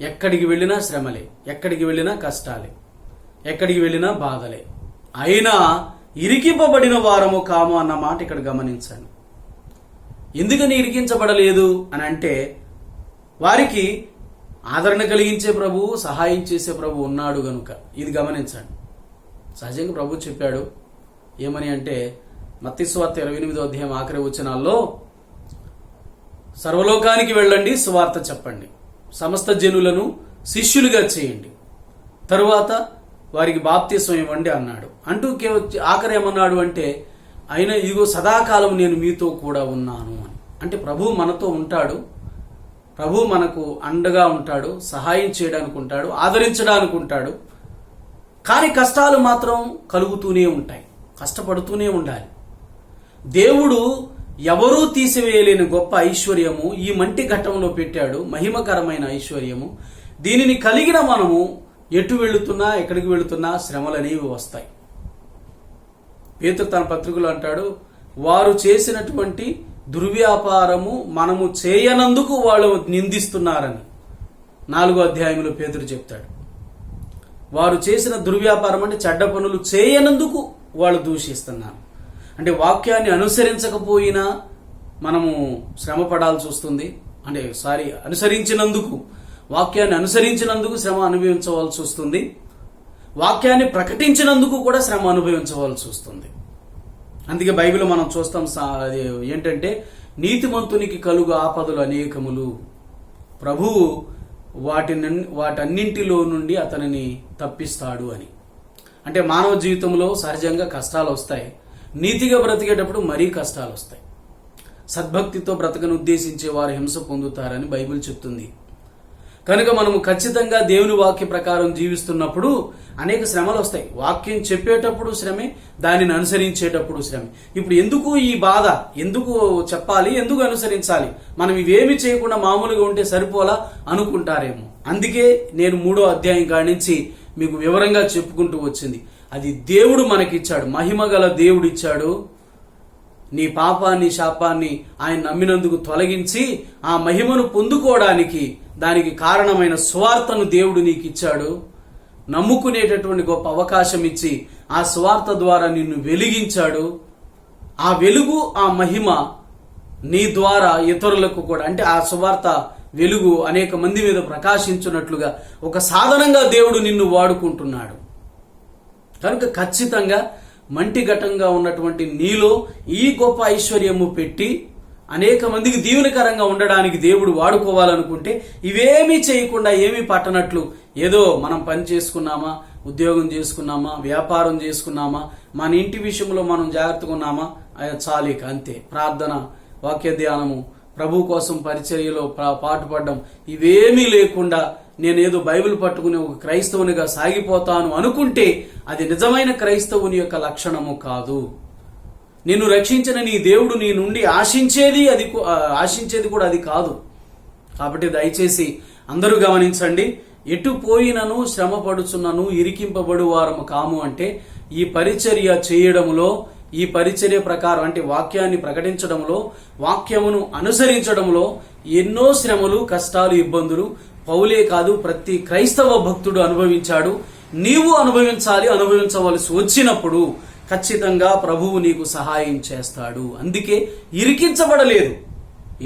ఎక్కడికి వెళ్ళినా శ్రమలే, ఎక్కడికి వెళ్ళినా కష్టాలే, ఎక్కడికి వెళ్ళినా బాధలే. అయినా ఇరికింపబడిన వారము కాము అన్న మాట ఇక్కడ గమనించండి. ఎందుకని ఇరికించబడలేదు అని అంటే, వారికి ఆదరణ కలిగించే ప్రభువు, సహాయం చేసే ప్రభు ఉన్నాడు గనుక. ఇది గమనించండి. సహజంగా ప్రభు చెప్పాడు ఏమని అంటే, మత్తయి సువార్త 28వ అధ్యాయం ఆఖరి వచనాల్లో, సర్వలోకానికి వెళ్ళండి, సువార్త చెప్పండి, సమస్త జనులను శిష్యులుగా చేయండి, తరువాత వారికి బాప్తిస్మం ఇవ్వండి అన్నాడు. అంటూ ఆఖరి ఏమన్నాడు అంటే, అయినా ఇదిగో సదాకాలం నేను మీతో కూడా ఉన్నాను అని. అంటే ప్రభు మనతో ఉంటాడు, ప్రభు మనకు అండగా ఉంటాడు, సహాయం చేయడానికి ఉంటాడు, ఆదరించడానికి ఉంటాడు. కానీ కష్టాలు మాత్రం కలుగుతూనే ఉంటాయి, కష్టపడుతూనే ఉండాలి. దేవుడు ఎవరూ తీసివేయలేని గొప్ప ఐశ్వర్యము ఈ మంటి ఘట్టంలో పెట్టాడు, మహిమకరమైన ఐశ్వర్యము. దీనిని కలిగిన మనము ఎటు వెళుతున్నా, ఎక్కడికి వెళుతున్నా శ్రమలనేవి వస్తాయి. పేతురు తన పత్రికలో అంటాడు, వారు చేసినటువంటి దుర్వ్యాపారము మనము చేయనందుకు వాళ్ళు నిందిస్తున్నారని 4వ అధ్యాయంలో పేతురు చెప్తాడు. వారు చేసిన దుర్వ్యాపారం అంటే చెడ్డ పనులు చేయనందుకు వాళ్ళు దూషిస్తున్నారు. అంటే వాక్యాన్ని అనుసరించకపోయినా మనము శ్రమ పడాల్సి వస్తుంది. అనుసరించినందుకు, వాక్యాన్ని అనుసరించినందుకు శ్రమ అనుభవించవలసి వస్తుంది. వాక్యాన్ని ప్రకటించినందుకు కూడా శ్రమ అనుభవించవలసి వస్తుంది. అందుకే బైబిల్ మనం చూస్తాం ఏంటంటే, నీతిమంతునికి కలుగు ఆపదలు అనేకములు, ప్రభువు వాటన్నింటిలో నుండి అతనిని తప్పిస్తాడు అని. అంటే మానవ జీవితంలో సహజంగా కష్టాలు వస్తాయి. నీతిగా బ్రతికేటప్పుడు మరీ కష్టాలు వస్తాయి. సద్భక్తితో బ్రతకను ఉద్దేశించే వారు హింస పొందుతారని బైబిల్ చెప్తుంది. కనుక మనము ఖచ్చితంగా దేవుని వాక్య ప్రకారం జీవిస్తున్నప్పుడు అనేక శ్రమలు వస్తాయి. వాక్యం చెప్పేటప్పుడు శ్రమే, దానిని అనుసరించేటప్పుడు శ్రమే. ఇప్పుడు ఎందుకు ఈ బాధ, ఎందుకు చెప్పాలి, ఎందుకు అనుసరించాలి, మనం ఇవేమి చేయకుండా మామూలుగా ఉంటే సరిపోలా అనుకుంటారేమో. అందుకే నేను 3వ అధ్యాయం కాడి నుంచి మీకు వివరంగా చెప్పుకుంటూ వచ్చింది. అది దేవుడు మనకిచ్చాడు, మహిమగల దేవుడు ఇచ్చాడు. నీ పాపాన్ని శాపాన్ని ఆయన నమ్మినందుకు తొలగించి ఆ మహిమను పొందుకోవడానికి దానికి కారణమైన సువార్తను దేవుడు నీకు ఇచ్చాడు. నమ్ముకునేటటువంటి గొప్ప అవకాశం ఇచ్చి ఆ సువార్త ద్వారా నిన్ను వెలిగించాడు. ఆ వెలుగు, ఆ మహిమ నీ ద్వారా ఇతరులకు కూడా, అంటే ఆ సువార్త వెలుగు అనేక మంది మీద ప్రకాశించున్నట్లుగా ఒక సాధనంగా దేవుడు నిన్ను వాడుకుంటున్నాడు. కనుక ఖచ్చితంగా మంటిఘటంగా ఉన్నటువంటి నీలో ఈ గొప్ప ఐశ్వర్యము పెట్టి అనేక మందికి దీవెనకరంగా ఉండడానికి దేవుడు వాడుకోవాలనుకుంటే ఇవేమీ చేయకుండా, ఏమీ పట్టనట్లు ఏదో మనం పని చేసుకున్నామా, ఉద్యోగం చేసుకున్నామా, వ్యాపారం చేసుకున్నామా, మన ఇంటి విషయంలో మనం జాగ్రత్తగా ఉన్నామా, చాలిక అంతే. ప్రార్థన, వాక్య ధ్యానము, ప్రభు కోసం పరిచర్యలో పాటుపడడం ఇవేమీ లేకుండా నేనేదో బైబిల్ పట్టుకుని ఒక క్రైస్తవునిగా సాగిపోతాను అనుకుంటే అది నిజమైన క్రైస్తవుని యొక్క లక్షణము కాదు. నిన్ను రక్షించిన నీ దేవుడు నీ నుండి ఆశించేది కూడా అది కాదు. కాబట్టి దయచేసి అందరూ గమనించండి. ఎటు పోయినను శ్రమ పడుచున్నను ఇరికింపబడు వారము కాము అంటే ఈ పరిచర్య చేయడంలో, ఈ పరిచర్య ప్రకారం అంటే వాక్యాన్ని ప్రకటించడంలో, వాక్యమును అనుసరించడంలో ఎన్నో శ్రమలు, కష్టాలు, ఇబ్బందులు పౌలే కాదు ప్రతి క్రైస్తవ భక్తుడు అనుభవించాడు. నీవు అనుభవించవలసి వచ్చినప్పుడు ఖచ్చితంగా ప్రభువు నీకు సహాయం చేస్తాడు. అందుకే ఇరికించబడలేదు.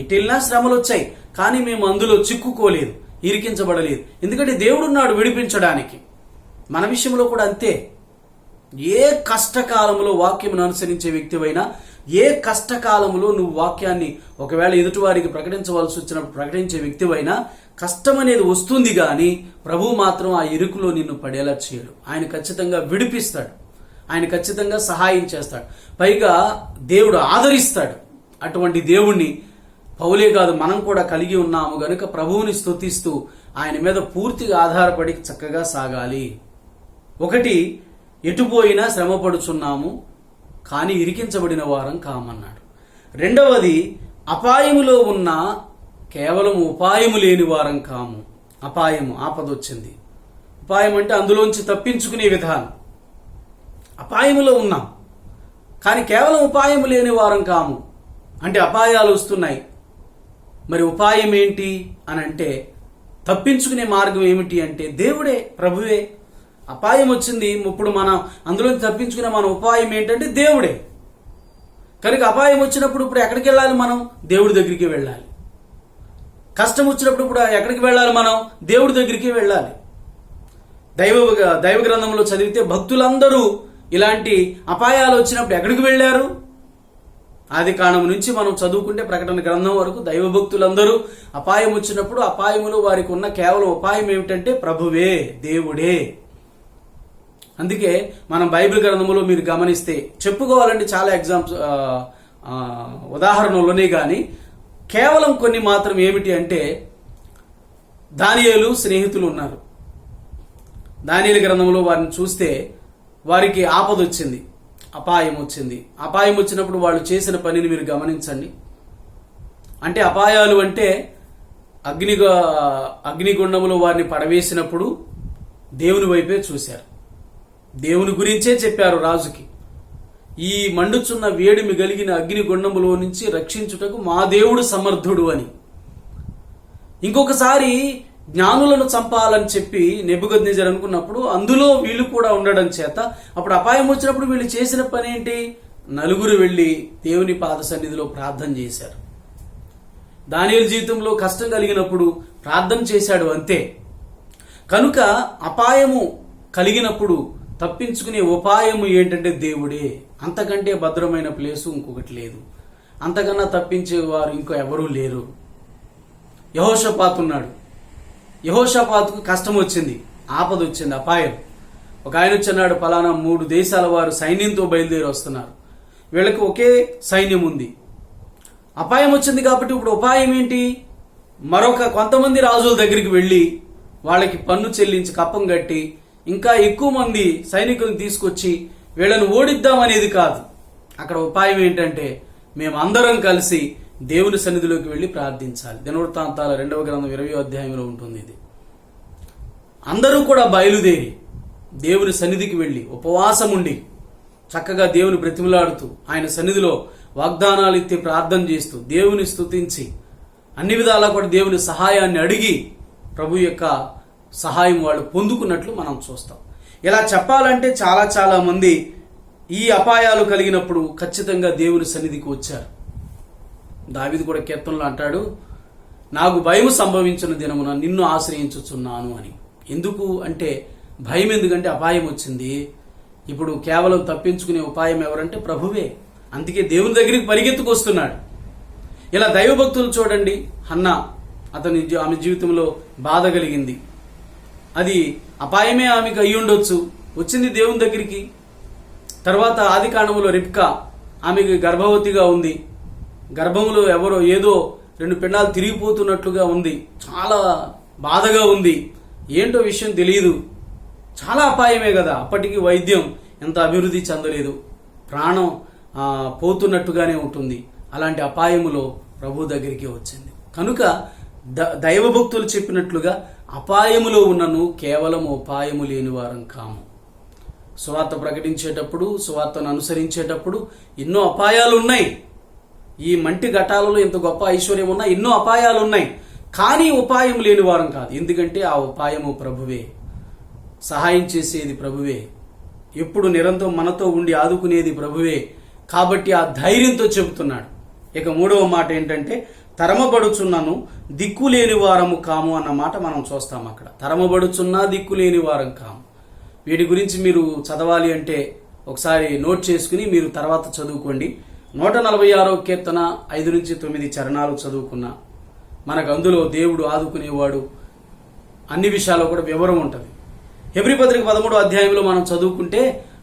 ఇటెల్లా శ్రమలు వచ్చాయి, కానీ మేము అందులో చిక్కుకోలేదు, ఇరికించబడలేదు. ఎందుకంటే దేవుడున్నాడు విడిపించడానికి. మన విషయంలో కూడా అంతే. ఏ కష్టకాలంలో వాక్యమును అనుసరించే వ్యక్తివైనా, ఏ కష్టకాలంలో నువ్వు వాక్యాన్ని ఒకవేళ ఎదుటివారికి ప్రకటించవలసి వచ్చినప్పుడు ప్రకటించే వ్యక్తివైనా కష్టం అనేది వస్తుంది, కానీ ప్రభువు మాత్రం ఆ ఇరుకులో నిన్ను పడేలా చేయడు. ఆయన ఖచ్చితంగా విడిపిస్తాడు, ఆయన ఖచ్చితంగా సహాయం చేస్తాడు, పైగా దేవుడు ఆదరిస్తాడు. అటువంటి దేవుణ్ణి పౌలే కాదు మనం కూడా కలిగి ఉన్నాము. గనుక ప్రభువుని స్తుతిస్తూ ఆయన మీద పూర్తిగా ఆధారపడి చక్కగా సాగాలి. ఒకటి, ఎటుపోయినా శ్రమపడుచున్నాము కానీ ఇరికించబడిన వారం కామన్నాడు. రెండవది, అపాయములో ఉన్న కేవలం ఉపాయము లేని వారం కాము. అపాయము, ఆపదొచ్చింది. ఉపాయం అంటే అందులోంచి తప్పించుకునే విధానం. అపాయములో ఉన్నాం కానీ కేవలం ఉపాయము లేని వారం కాము అంటే అపాయాలు వస్తున్నాయి. మరి ఉపాయం ఏంటి అని అంటే, తప్పించుకునే మార్గం ఏమిటి అంటే దేవుడే, ప్రభువే. అపాయం వచ్చింది, ఇప్పుడు మనం అందులోంచి తప్పించుకునే మన ఉపాయం ఏంటంటే దేవుడే. కనుక అపాయం వచ్చినప్పుడు ఇప్పుడు ఎక్కడికి వెళ్ళాలి? మనం దేవుడి దగ్గరికి వెళ్ళాలి. కష్టం వచ్చినప్పుడు ఇప్పుడు ఎక్కడికి వెళ్ళాలి? మనం దేవుడి దగ్గరికి వెళ్ళాలి. దైవ గ్రంథంలో చదివితే భక్తులందరూ ఇలాంటి అపాయాలు వచ్చినప్పుడు ఎక్కడికి వెళ్ళారు? ఆదికాండం నుంచి మనం చదువుకుంటే ప్రకటన గ్రంథం వరకు దైవభక్తులందరూ అపాయం వచ్చినప్పుడు అపాయములో వారికి ఉన్న కేవలం ఉపాయం ఏమిటంటే ప్రభువే, దేవుడే. అందుకే మనం బైబిల్ గ్రంథంలో మీరు గమనిస్తే చెప్పుకోవాలంటే చాలా ఉదాహరణలోనే కానీ కేవలం కొన్ని మాత్రం ఏమిటి అంటే, దానియేలు స్నేహితులు ఉన్నారు. దానియేలు గ్రంథంలో వారిని చూస్తే వారికి ఆపద వచ్చింది, అపాయం వచ్చింది. అపాయం వచ్చినప్పుడు వాళ్ళు చేసిన పనిని మీరు గమనించండి. అంటే అపాయాలు అంటే అగ్నిగుండంలో వారిని పడవేసినప్పుడు దేవుని వైపే చూశారు, దేవుని గురించే చెప్పారు రాజుకి. ఈ మండుచున్న వేడిమి కలిగిన అగ్నిగుండములో నుంచి రక్షించుటకు మా దేవుడు సమర్థుడు అని. ఇంకొకసారి జ్ఞానులను చంపాలని చెప్పి నెబుకద్నెజరు అనుకున్నప్పుడు అందులో వీళ్ళు కూడా ఉండడం చేత అప్పుడు అపాయం వచ్చినప్పుడు వీళ్ళు చేసిన పని ఏంటి? నలుగురు వెళ్లి దేవుని పాద సన్నిధిలో ప్రార్థన చేశారు. దానియేలు జీవితంలో కష్టం కలిగినప్పుడు ప్రార్థన చేశాడు, అంతే. కనుక అపాయము కలిగినప్పుడు తప్పించుకునే ఉపాయం ఏంటంటే దేవుడే. అంతకంటే భద్రమైన ప్లేసు ఇంకొకటి లేదు. అంతకన్నా తప్పించేవారు ఇంకో ఎవరూ లేరు. యెహోషాపాతు ఉన్నాడు. యెహోషాపాతుకు కష్టం వచ్చింది, ఆపద వచ్చింది, అపాయం. ఒక ఆయన వచ్చన్నాడు, పలానా 3 దేశాల వారు సైన్యంతో బయలుదేరి వస్తున్నారు, వీళ్ళకి ఒకే సైన్యం ఉంది, అపాయం వచ్చింది కాబట్టి ఇప్పుడు ఉపాయం ఏంటి? కొంతమంది రాజుల దగ్గరికి వెళ్ళి వాళ్ళకి పన్ను చెల్లించి కప్పం కట్టి ఇంకా ఎక్కువ మంది సైనికులను తీసుకొచ్చి వీళ్ళను ఓడిద్దామనేది కాదు. అక్కడ ఉపాయం ఏంటంటే మేమందరం కలిసి దేవుని సన్నిధిలోకి వెళ్ళి ప్రార్థించాలి. దినవృత్తాంతాల 2వ గ్రంథం 20వ అధ్యాయంలో ఉంటుంది ఇది. అందరూ కూడా బయలుదేరి దేవుని సన్నిధికి వెళ్ళి ఉపవాసం ఉండి చక్కగా దేవుని బ్రతిమలాడుతూ ఆయన సన్నిధిలో వాగ్దానాలు ఎత్తి ప్రార్థన చేస్తూ దేవుని స్తుతించి అన్ని విధాలా కూడా దేవుని సహాయాన్ని అడిగి ప్రభు యొక్క సహాయం వాళ్ళు పొందుకున్నట్లు మనం చూస్తాం. ఇలా చెప్పాలంటే చాలా చాలా మంది ఈ అపాయాలు కలిగినప్పుడు ఖచ్చితంగా దేవుని సన్నిధికి వచ్చారు. దావీదు కూడా కీర్తనలో అంటాడు, నాకు భయం సంభవించిన దినమున నిన్ను ఆశ్రయించుచున్నాను అని. ఎందుకు అంటే భయం ఎందుకంటే అపాయం వచ్చింది. ఇప్పుడు కేవలం తప్పించుకునే ఉపాయం ఎవరంటే ప్రభువే. అందుకే దేవుని దగ్గరికి పరిగెత్తుకొస్తున్నాడు. ఇలా దైవభక్తులు చూడండి, హన్నా ఆమె జీవితంలో బాధ కలిగింది, అది అపాయమే ఆమెకు అయ్యి ఉండొచ్చు, వచ్చింది దేవుని దగ్గరికి. తర్వాత ఆదికాండములో రిబ్కా, ఆమెకి గర్భవతిగా ఉంది, గర్భంలో ఎవరో ఏదో 2 పిండాలు తిరిగిపోతున్నట్లుగా ఉంది, చాలా బాధగా ఉంది, ఏంటో విషయం తెలియదు, చాలా అపాయమే కదా. అప్పటికి వైద్యం ఎంత అభివృద్ధి చెందలేదు, ప్రాణం పోతున్నట్టుగానే ఉంటుంది. అలాంటి అపాయములో ప్రభు దగ్గరికి వచ్చింది. కనుక దైవభక్తులు చెప్పినట్లుగా అపాయములో ఉన్నను కేవలం ఉపాయము లేని వారం కాము. సువార్త ప్రకటించేటప్పుడు, సువార్తను అనుసరించేటప్పుడు ఎన్నో అపాయాలు ఉన్నాయి. ఈ మంటి ఘటాలలో ఎంత గొప్ప ఐశ్వర్యం ఉన్నా ఎన్నో అపాయాలు ఉన్నాయి, కానీ ఉపాయం లేని వారం కాదు. ఎందుకంటే ఆ ఉపాయము ప్రభువే, సహాయం చేసేది ప్రభువే, ఎప్పుడు నిరంతరం మనతో ఉండి ఆదుకునేది ప్రభువే. కాబట్టి ఆ ధైర్యంతో చెబుతున్నాడు. ఇక 3వ మాట ఏంటంటే తరమబడుచున్నాను దిక్కులేని వారము కాము అన్న మాట మనం చూస్తాం. అక్కడ తరమబడుచున్నా దిక్కులేని వారం కాము. వీటి గురించి మీరు చదవాలి అంటే ఒకసారి నోట్ చేసుకుని మీరు తర్వాత చదువుకోండి. 146వ కీర్తన 5 నుంచి 9 చరణాలు చదువుకున్నా మనకు అందులో దేవుడు ఆదుకునేవాడు అన్ని విషయాల్లో కూడా వివరం ఉంటుంది. హెబ్రీ పత్రిక 13వ అధ్యాయంలో మనం చదువుకుంటే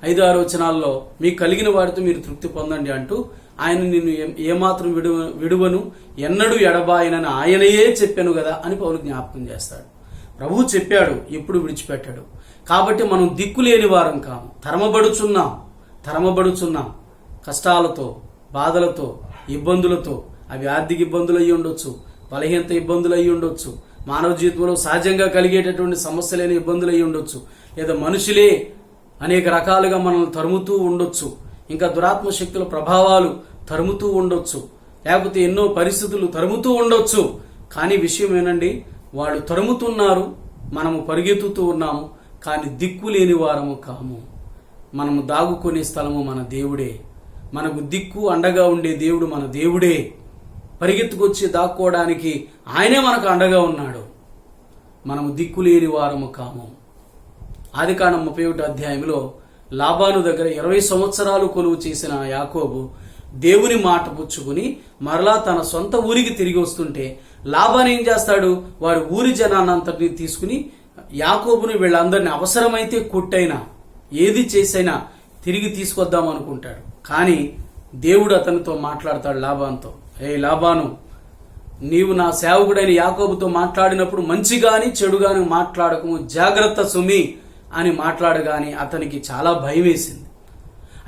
5-6 వచనాల్లో మీకు కలిగిన వారితో మీరు తృప్తి పొందండి అంటూ ఆయన నిన్ను ఏమాత్రం విడువను ఎన్నడూ ఎడబాయనని ఆయనయే చెప్పాను కదా అని పౌలు జ్ఞాపకం చేస్తాడు. ప్రభువు చెప్పాడు, ఎప్పుడు విడిచిపెట్టాడు. కాబట్టి మనం దిక్కులేని వారం కాము, తరమబడుచున్నాం కష్టాలతో, బాధలతో, ఇబ్బందులతో. అవి ఆర్థిక ఇబ్బందులు అయ్యి ఉండొచ్చు, బలహీనత ఇబ్బందులు అయ్యి ఉండొచ్చు, మానవ జీవితంలో సహజంగా కలిగేటటువంటి సమస్యలైన ఇబ్బందులు అయ్యి ఉండొచ్చు, లేదా మనుషులే అనేక రకాలుగా మనల్ని తరుముతూ ఉండొచ్చు, ఇంకా దురాత్మ శక్తుల ప్రభావాలు తరుముతూ ఉండొచ్చు, లేకపోతే ఎన్నో పరిస్థితులు తరుముతూ ఉండొచ్చు. కానీ విషయం ఏనండి, వాళ్ళు తరుముతున్నారు, మనము పరిగెత్తుతూ ఉన్నాము, కానీ దిక్కు లేని వారము కాము. మనము దాగుకునే స్థలము మన దేవుడే, మనకు దిక్కు అండగా ఉండే దేవుడు మన దేవుడే. పరిగెత్తుకొచ్చి దాక్కోవడానికి ఆయనే మనకు అండగా ఉన్నాడు. మనము దిక్కులేని వారము కాము. ఆదికాండం 31వ అధ్యాయంలో లాబాను దగ్గర 20 సంవత్సరాలు కొలువు చేసిన యాకోబు దేవుని మాట పుచ్చుకుని మరలా తన సొంత ఊరికి తిరిగి వస్తుంటే లాబాను ఏం చేస్తాడు? వారి ఊరి జనాన్నంతటిని తీసుకుని యాకోబుని వీళ్ళందరినీ అవసరమైతే కొట్టైనా ఏది చేసైనా తిరిగి తీసుకొద్దాం అనుకుంటాడు. కానీ దేవుడు అతనితో మాట్లాడతాడు లాబానుతో, లాబాను, నీవు నా సేవకుడైన యాకోబుతో మాట్లాడినప్పుడు మంచిగాని చెడుగాని మాట్లాడకము, జాగ్రత్త సుమి అని మాట్లాడగాని అతనికి చాలా భయం వేసింది.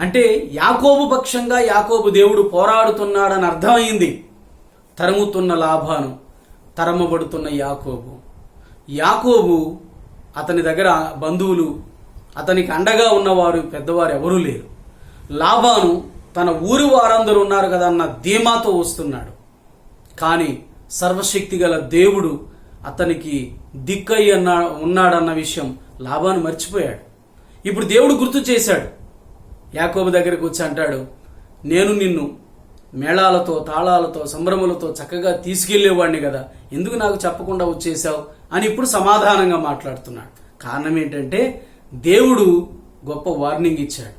అంటే యాకోబు పక్షంగా యాకోబు దేవుడు పోరాడుతున్నాడని అర్థమైంది. తరుముతున్న లాబాను, తరమబడుతున్న యాకోబు అతని దగ్గర బంధువులు, అతనికి అండగా ఉన్నవారు పెద్దవారు ఎవరూ లేరు. లాబాను తన ఊరి వారందరూ ఉన్నారు కదా అన్న ధీమాతో వస్తున్నాడు. కానీ సర్వశక్తి గల దేవుడు అతనికి దిక్కయ్య ఉన్నాడన్న విషయం లాబాను మర్చిపోయాడు. ఇప్పుడు దేవుడు గుర్తు చేశాడు. యాకోబు దగ్గరకు వచ్చి అంటాడు, నేను నిన్ను మేళాలతో, తాళాలతో, సంభ్రములతో చక్కగా తీసుకెళ్లేవాడిని కదా, ఎందుకు నాకు చెప్పకుండా వచ్చేసావు అని ఇప్పుడు సమాధానంగా మాట్లాడుతున్నాడు. కారణం ఏంటంటే దేవుడు గొప్ప వార్నింగ్ ఇచ్చాడు.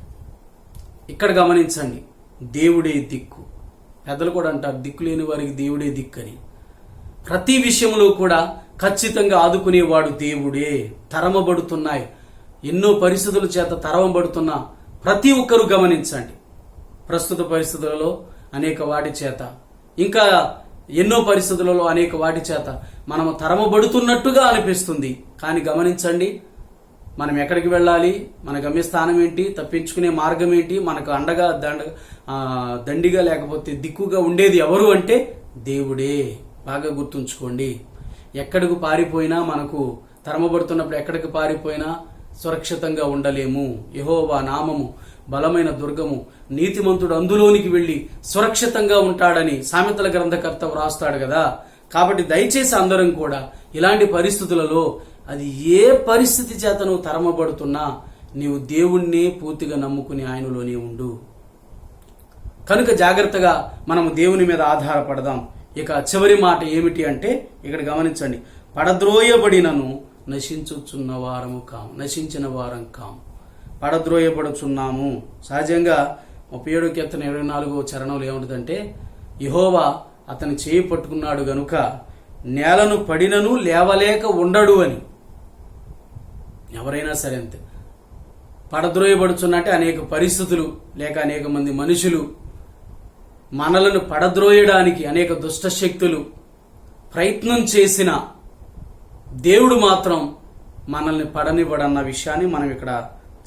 ఇక్కడ గమనించండి, దేవుడే దిక్కు. పెద్దలు కూడా అంటారు, దిక్కు లేని వారికి దేవుడే దిక్కు అని. ప్రతి విషయంలో కూడా ఖచ్చితంగా ఆదుకునేవాడు దేవుడే. తరమబడుతున్నాయి, ఎన్నో పరిస్థితుల చేత తరమబడుతున్న ప్రతి ఒక్కరూ గమనించండి. ప్రస్తుత పరిస్థితులలో అనేక వాటి చేత, ఇంకా ఎన్నో పరిస్థితులలో అనేక వాటి చేత మనము తరమబడుతున్నట్టుగా అనిపిస్తుంది. కానీ గమనించండి, మనం ఎక్కడికి వెళ్ళాలి, మన గమ్యస్థానం ఏంటి, తప్పించుకునే మార్గం ఏంటి, మనకు అండగా దండిగా లేకపోతే దిక్కుగా ఉండేది ఎవరు అంటే దేవుడే. బాగా గుర్తుంచుకోండి. ఎక్కడికి పారిపోయినా, మనకు తరమబడుతున్నప్పుడు ఎక్కడికి పారిపోయినా సురక్షితంగా ఉండలేము. యెహోవా నామము బలమైన దుర్గము, నీతిమంతుడు అందులోనికి వెళ్లి సురక్షితంగా ఉంటాడని సామెతల గ్రంథకర్త వ్రాస్తాడు కదా. కాబట్టి దయచేసి అందరం కూడా ఇలాంటి పరిస్థితులలో, అది ఏ పరిస్థితి చేత నువ్వు తరమబడుతున్నా, నీవు దేవుణ్ణి పూర్తిగా నమ్ముకుని ఆయనలోనే ఉండు. కనుక జాగ్రత్తగా మనము దేవుని మీద ఆధారపడదాం. ఇక చివరి మాట ఏమిటి అంటే, ఇక్కడ గమనించండి, పడద్రోయబడినను నశించుచున్న వారము కాము, నశించిన వారం కాము, పడద్రోయబడుచున్నాము. సహజంగా 37 కీర్తన 24వ చరణంలో ఏముంటుందంటే, యెహోవా అతని చేయి పట్టుకున్నాడు గనుక నేలను పడినను లేవలేక ఉండడు అని. ఎవరైనా సరే అంతే, పడద్రోయబడుచున్నట్టే అనేక పరిస్థితులు లేక అనేక మంది మనుషులు మనలను పడద్రోయడానికి అనేక దుష్ట శక్తులు ప్రయత్నం చేసిన దేవుడు మాత్రం మనల్ని పడనివ్వడన్న విషయాన్ని మనం ఇక్కడ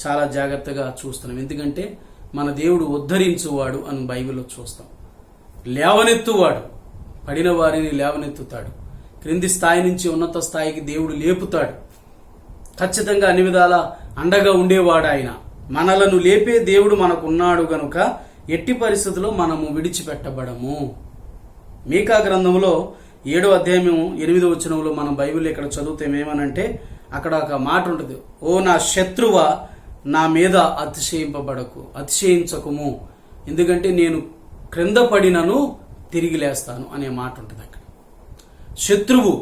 చాలా జాగ్రత్తగా చూస్తున్నాం. ఎందుకంటే మన దేవుడు ఉద్ధరించువాడు అని బైబిల్లో చూస్తాం. లేవనెత్తువాడు, పడిన వారిని లేవనెత్తుతాడు. క్రింది స్థాయి నుంచి ఉన్నత స్థాయికి దేవుడు లేపుతాడు. ఖచ్చితంగా అన్ని విధాల అండగా ఉండేవాడు ఆయన. మనలను లేపే దేవుడు మనకున్నాడు గనుక ఎట్టి పరిస్థితుల్లో మనము విడిచిపెట్టబడము. మీకా గ్రంథంలో 7వ అధ్యాయం 8వ వచనంలో మనం బైబిల్ ఇక్కడ చదివితే ఏమనంటే, అక్కడ ఒక మాట ఉంటుంది, ఓ నా శత్రువా నా మీద అతిశయించకుము, ఎందుకంటే నేను క్రింద పడినను తిరిగి లేస్తాను అనే మాట ఉంటుంది అక్కడ. శత్రువు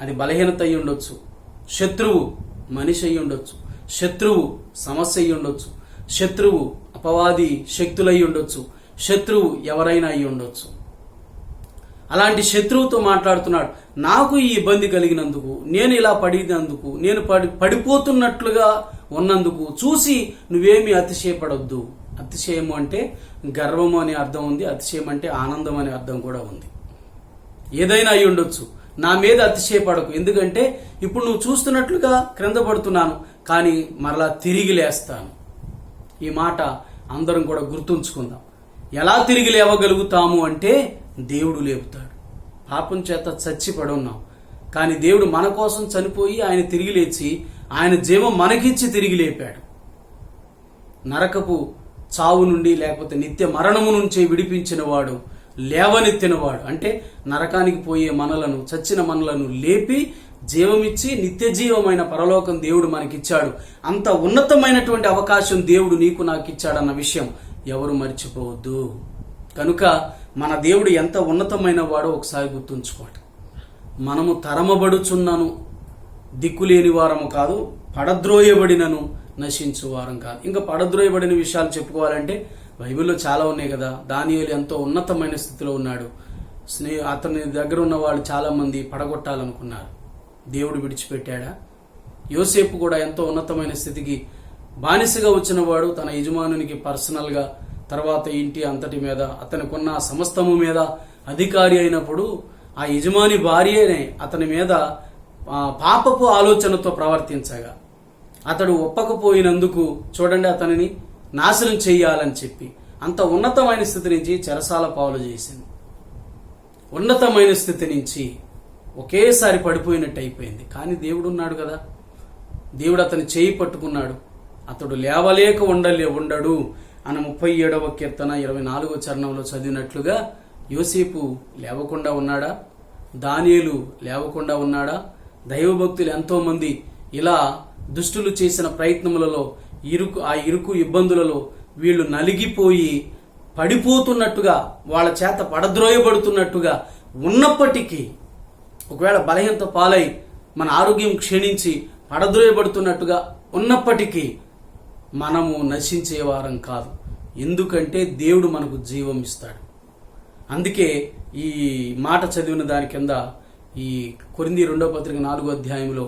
అది బలహీనత అయి ఉండొచ్చు, శత్రువు మనిషి అయి ఉండొచ్చు, శత్రువు సమస్య అయి ఉండొచ్చు, శత్రువు అపవాది శక్తులై ఉండొచ్చు, శత్రువు ఎవరైనా అయి ఉండొచ్చు. అలాంటి శత్రువుతో మాట్లాడుతున్నాడు, నాకు ఈ ఇబ్బంది కలిగినందుకు, నేను ఇలా పడినందుకు, నేను పడిపోతున్నట్లుగా ఉన్నందుకు చూసి నువ్వేమీ అతిశయపడొద్దు. అతిశయము అంటే గర్వము అనే అర్థం ఉంది, అతిశయం అంటే ఆనందం అనే అర్థం కూడా ఉంది. ఏదైనా అయి ఉండొచ్చు, నా మీద అతిశయపడకు, ఎందుకంటే ఇప్పుడు నువ్వు చూస్తున్నట్లుగా క్రింద పడుతున్నాను, కానీ మరలా తిరిగి లేస్తాను. ఈ మాట అందరం కూడా గుర్తుంచుకుందాం. ఎలా తిరిగి లేవగలుగుతాము అంటే దేవుడు లేపుతాడు. పాపం చేత చచ్చిపడి ఉన్నాం, కానీ దేవుడు మన కోసం చనిపోయి ఆయన తిరిగి లేచి ఆయన జీవం మనకిచ్చి తిరిగి లేపాడు. నరకపు చావు నుండి లేకపోతే నిత్య మరణము నుంచి విడిపించిన వాడు, లేవనెత్తినవాడు. అంటే నరకానికి పోయే మనలను, చచ్చిన మనలను లేపి జీవమిచ్చి నిత్య జీవమైన పరలోకం దేవుడు మనకిచ్చాడు. అంత ఉన్నతమైనటువంటి అవకాశం దేవుడు నీకు నాకు ఇచ్చాడన్న విషయం ఎవరు మర్చిపోవద్దు. కనుక మన దేవుడు ఎంత ఉన్నతమైన వాడో ఒకసారి గుర్తుంచుకోండి. మనము తరమబడుచున్నను దిక్కులేని వారము కాదు, పడద్రోయబడినను నశించు వారం కాదు. ఇంకా పడద్రోయబడిన విషయాలు చెప్పుకోవాలంటే బైబిల్లో చాలా ఉన్నాయి కదా. దానియేలు ఎంతో ఉన్నతమైన స్థితిలో ఉన్నాడు. అతని దగ్గర ఉన్న వాళ్ళు చాలా మంది పడగొట్టాలనుకున్నారు, దేవుడు విడిచిపెట్టాడా? యోసేపు కూడా ఎంతో ఉన్నతమైన స్థితికి బానిసగా వచ్చిన వాడు, తన యజమానునికి పర్సనల్గా, తర్వాత ఇంటి అంతటి మీద, అతనికున్న సమస్తము మీద అధికారి అయినప్పుడు ఆ యజమాని భార్యనే అతని మీద పాపపు ఆలోచనతో ప్రవర్తించగా అతడు ఒప్పకపోయినందుకు చూడండి అతనిని నాశనం చెయ్యాలని చెప్పి అంత ఉన్నతమైన స్థితి నుంచి చెరసాల పాలు చేసింది. ఉన్నతమైన స్థితి నుంచి ఒకేసారి పడిపోయినట్టు అయిపోయింది. కానీ దేవుడు ఉన్నాడు కదా, దేవుడు అతని చేయి పట్టుకున్నాడు. అతడు లేవలేక ఉండడు అని 37వ కీర్తన 24వ చరణంలో చదివినట్లుగా యోసేపు లేవకుండా ఉన్నాడా? దానియేలు లేవకుండా ఉన్నాడా? దైవభక్తులు ఎంతో మంది ఇలా దుష్టులు చేసిన ప్రయత్నములలో ఇరుకు ఇబ్బందులలో వీళ్ళు నలిగిపోయి పడిపోతున్నట్టుగా, వాళ్ళ చేత పడద్రోయబడుతున్నట్టుగా ఉన్నప్పటికీ, ఒకవేళ బలహీనత పాలై మన ఆరోగ్యం క్షీణించి పడద్రోయబడుతున్నట్టుగా ఉన్నప్పటికీ మనము నశించే వారం కాదు. ఎందుకంటే దేవుడు మనకు జీవం ఇస్తాడు. అందుకే ఈ మాట చదివిన దాని కింద ఈ కొరింథీ 2వ పత్రిక 4వ అధ్యాయంలో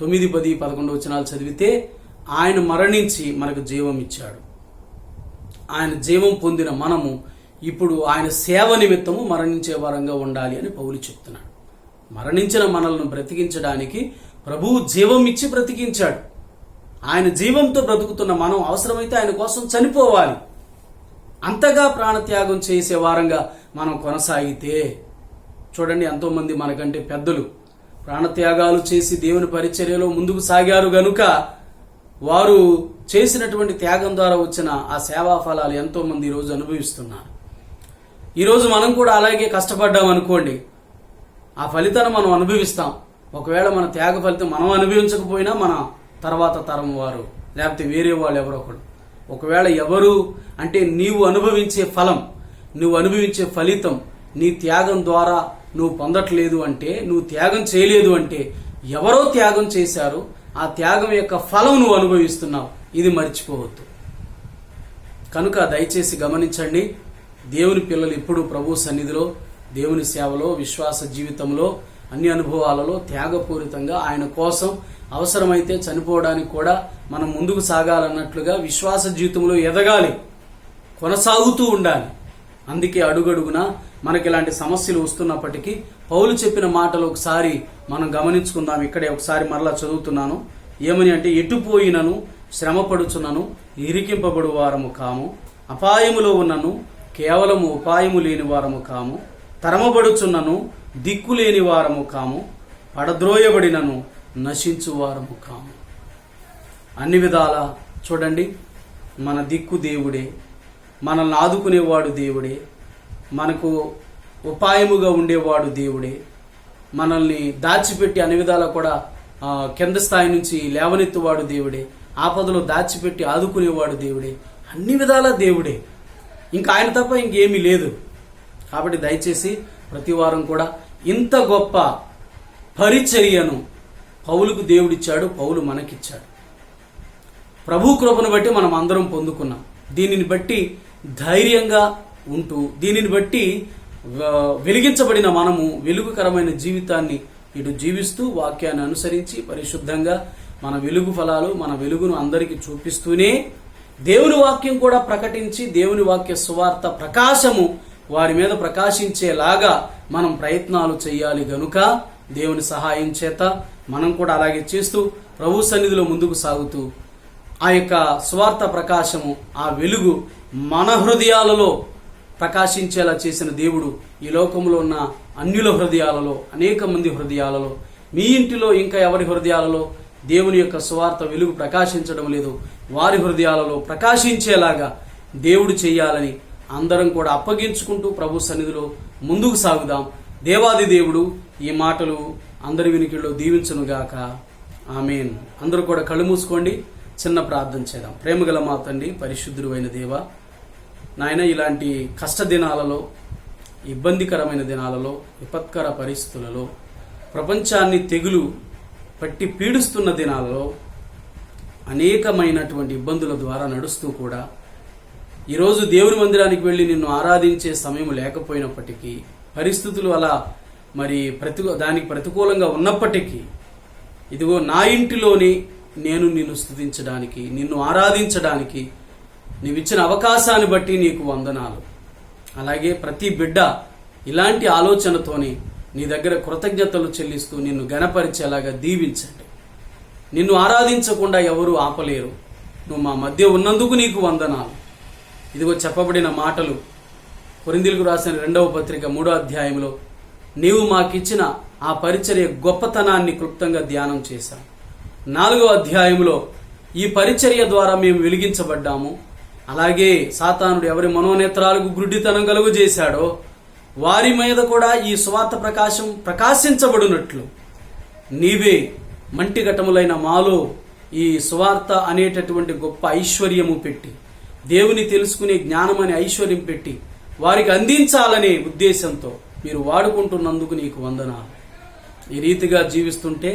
9, 10, 11 వచనాలు చదివితే ఆయన మరణించి మనకు జీవం ఇచ్చాడు. ఆయన జీవం పొందిన మనము ఇప్పుడు ఆయన సేవ నిమిత్తము మరణించే వారంగా ఉండాలి అని పౌలు చెప్తున్నాడు. మరణించిన మనల్ని బ్రతికించడానికి ప్రభువు జీవం ఇచ్చి బ్రతికించాడు. ఆయన జీవంతో బ్రతుకుతున్న మనం అవసరమైతే ఆయన కోసం చనిపోవాలి. అంతగా ప్రాణత్యాగం చేసే వారంగా మనం కొనసాగితే, చూడండి, ఎంతో మంది మనకంటే పెద్దలు ప్రాణత్యాగాలు చేసి దేవుని పరిచర్యలో ముందుకు సాగారు గనుక వారు చేసినటువంటి త్యాగం ద్వారా వచ్చిన ఆ సేవా ఫలాలు ఎంతో మంది ఈరోజు అనుభవిస్తున్నారు. ఈరోజు మనం కూడా అలాగే కష్టపడ్డాం అనుకోండి, ఆ ఫలితాన్ని మనం అనుభవిస్తాం. ఒకవేళ మన త్యాగ ఫలితం మనం అనుభవించకపోయినా మన తర్వాత తరం వారు, లేకపోతే వేరే వాళ్ళు ఎవరో ఒకరు, ఒకవేళ ఎవరు అంటే నీవు అనుభవించే ఫలం, నువ్వు అనుభవించే ఫలితం నీ త్యాగం ద్వారా నువ్వు పొందట్లేదు అంటే, నువ్వు త్యాగం చేయలేదు అంటే ఎవరో త్యాగం చేశారు, ఆ త్యాగం యొక్క ఫలం నువ్వు అనుభవిస్తున్నావు. ఇది మర్చిపోవద్దు. కనుక దయచేసి గమనించండి, దేవుని పిల్లలు ఎప్పుడు ప్రభు సన్నిధిలో, దేవుని సేవలో, విశ్వాస జీవితంలో, అన్ని అనుభవాలలో త్యాగపూరితంగా ఆయన కోసం అవసరమైతే చనిపోవడానికి కూడా మనం ముందుకు సాగాలన్నట్లుగా విశ్వాస జీవితంలో ఎదగాలి, కొనసాగుతూ ఉండాలి. అందుకే అడుగడుగునా మనకి ఇలాంటి సమస్యలు వస్తున్నప్పటికీ పౌలు చెప్పిన మాటలు ఒకసారి మనం గమనించుకుందాం. ఇక్కడే ఒకసారి మరలా చదువుతున్నాను. ఏమని అంటే, ఎటుపోయినను శ్రమపడుచున్నను ఇరికింపబడు వారము కాము, అపాయములో ఉన్నను కేవలము ఉపాయము లేని వారము కాము, తరమబడుచున్నను దిక్కు లేని వారము కాము, పడద్రోయబడినను నశించు వారము కాము. అన్ని విధాల చూడండి, మన దిక్కు దేవుడే, మనల్ని ఆదుకునేవాడు దేవుడే, మనకు ఉపాయముగా ఉండేవాడు దేవుడే, మనల్ని దాచిపెట్టి అన్ని విధాలా కూడా కింద స్థాయి నుంచి లేవనెత్తువాడు దేవుడే, ఆపదలో దాచిపెట్టి ఆదుకునేవాడు దేవుడే, అన్ని విధాలా దేవుడే. ఇంకా ఆయన తప్ప ఇంకేమీ లేదు. కాబట్టి దయచేసి ప్రతి వారం కూడా ఇంత గొప్ప పరిచర్యను పౌలుకు దేవుడిచ్చాడు, పౌలు మనకిచ్చాడు. ప్రభు కృపను బట్టి మనం అందరం పొందుకున్నాం. దీనిని బట్టి ధైర్యంగా ఉంటూ, దీనిని బట్టి వెలిగించబడిన మనము వెలుగుకరమైన జీవితాన్ని ఇటు జీవిస్తూ, వాక్యాన్ని అనుసరించి పరిశుద్ధంగా మన వెలుగు ఫలాలు, మన వెలుగును అందరికీ చూపిస్తూనే దేవుని వాక్యం కూడా ప్రకటించి, దేవుని వాక్య సువార్త ప్రకాశము వారి మీద ప్రకాశించేలాగా మనం ప్రయత్నాలు చేయాలి. గనుక దేవుని సహాయం చేత మనం కూడా అలాగే చేస్తూ ప్రభు సన్నిధిలో ముందుకు సాగుతూ ఆ యొక్క సువార్త ప్రకాశము, ఆ వెలుగు మన హృదయాలలో ప్రకాశించేలా చేసిన దేవుడు ఈ లోకంలో ఉన్న అన్యుల హృదయాలలో, అనేక మంది హృదయాలలో, మీ ఇంటిలో ఇంకా ఎవరి హృదయాలలో దేవుని యొక్క సువార్త వెలుగు ప్రకాశించడం లేదు, వారి హృదయాలలో ప్రకాశించేలాగా దేవుడు చేయాలని అందరం కూడా అప్పగించుకుంటూ ప్రభు సన్నిధిలో ముందుకు సాగుదాం. దేవాది దేవుడు ఈ మాటలు అందరి వినికిడిలో దీవించునుగాక. ఆమేన్. అందరూ కూడా కళ్ళు మూసుకోండి, చిన్న ప్రార్థన చేద్దాం. ప్రేమగల మా తండ్రి, పరిశుద్ధుడు అయిన దేవ, నాయన, ఇలాంటి కష్ట దినాలలో, ఇబ్బందికరమైన దినాలలో, విపత్కర పరిస్థితులలో, ప్రపంచాన్ని తెగులు పట్టి పీడిస్తున్న దినాలలో అనేకమైనటువంటి ఇబ్బందుల ద్వారా నడుస్తూ కూడా ఈరోజు దేవుని మందిరానికి వెళ్ళి నిన్ను ఆరాధించే సమయం లేకపోయినప్పటికీ, పరిస్థితులు అలా మరి దానికి ప్రతికూలంగా ఉన్నప్పటికీ, ఇదిగో నా ఇంటిలోని నేను నిన్ను స్తుతించడానికి, నిన్ను ఆరాధించడానికి నీవిచ్చిన అవకాశాన్ని బట్టి నీకు వందనాలు. అలాగే ప్రతి బిడ్డ ఇలాంటి ఆలోచనతోని నీ దగ్గర కృతజ్ఞతలు చెల్లిస్తూ నిన్ను గణపరిచేలాగా దీవించండి. నిన్ను ఆరాధించకుండా ఎవరూ ఆపలేరు. నువ్వు మా మధ్య ఉన్నందుకు నీకు వందనాలు. ఇదిగో చెప్పబడిన మాటలు కొరింథీయులకు రాసిన 2వ పత్రిక 3వ అధ్యాయంలో నీవు మాకిచ్చిన ఆ పరిచర్య గొప్పతనాన్ని క్లుప్తంగా ధ్యానం చేశాం. 4వ అధ్యాయంలో ఈ పరిచర్య ద్వారా మేము వెలిగించబడ్డాము, అలాగే సాతానుడు ఎవరి మనోనేత్రాలకు గుడ్డితనం కలుగు చేశాడో వారి మీద కూడా ఈ సువార్త ప్రకాశం ప్రకాశించబడినట్లు నీవే మంటిఘటములైన మాలో ఈ సువార్త అనేటటువంటి గొప్ప ఐశ్వర్యము పెట్టి, దేవుని తెలుసుకునే జ్ఞానం అనే ఐశ్వర్యం పెట్టి వారికి అందించాలనే ఉద్దేశంతో మీరు వాడుకుంటున్నందుకు నీకు వందనాలు. ఈ రీతిగా జీవిస్తుంటే,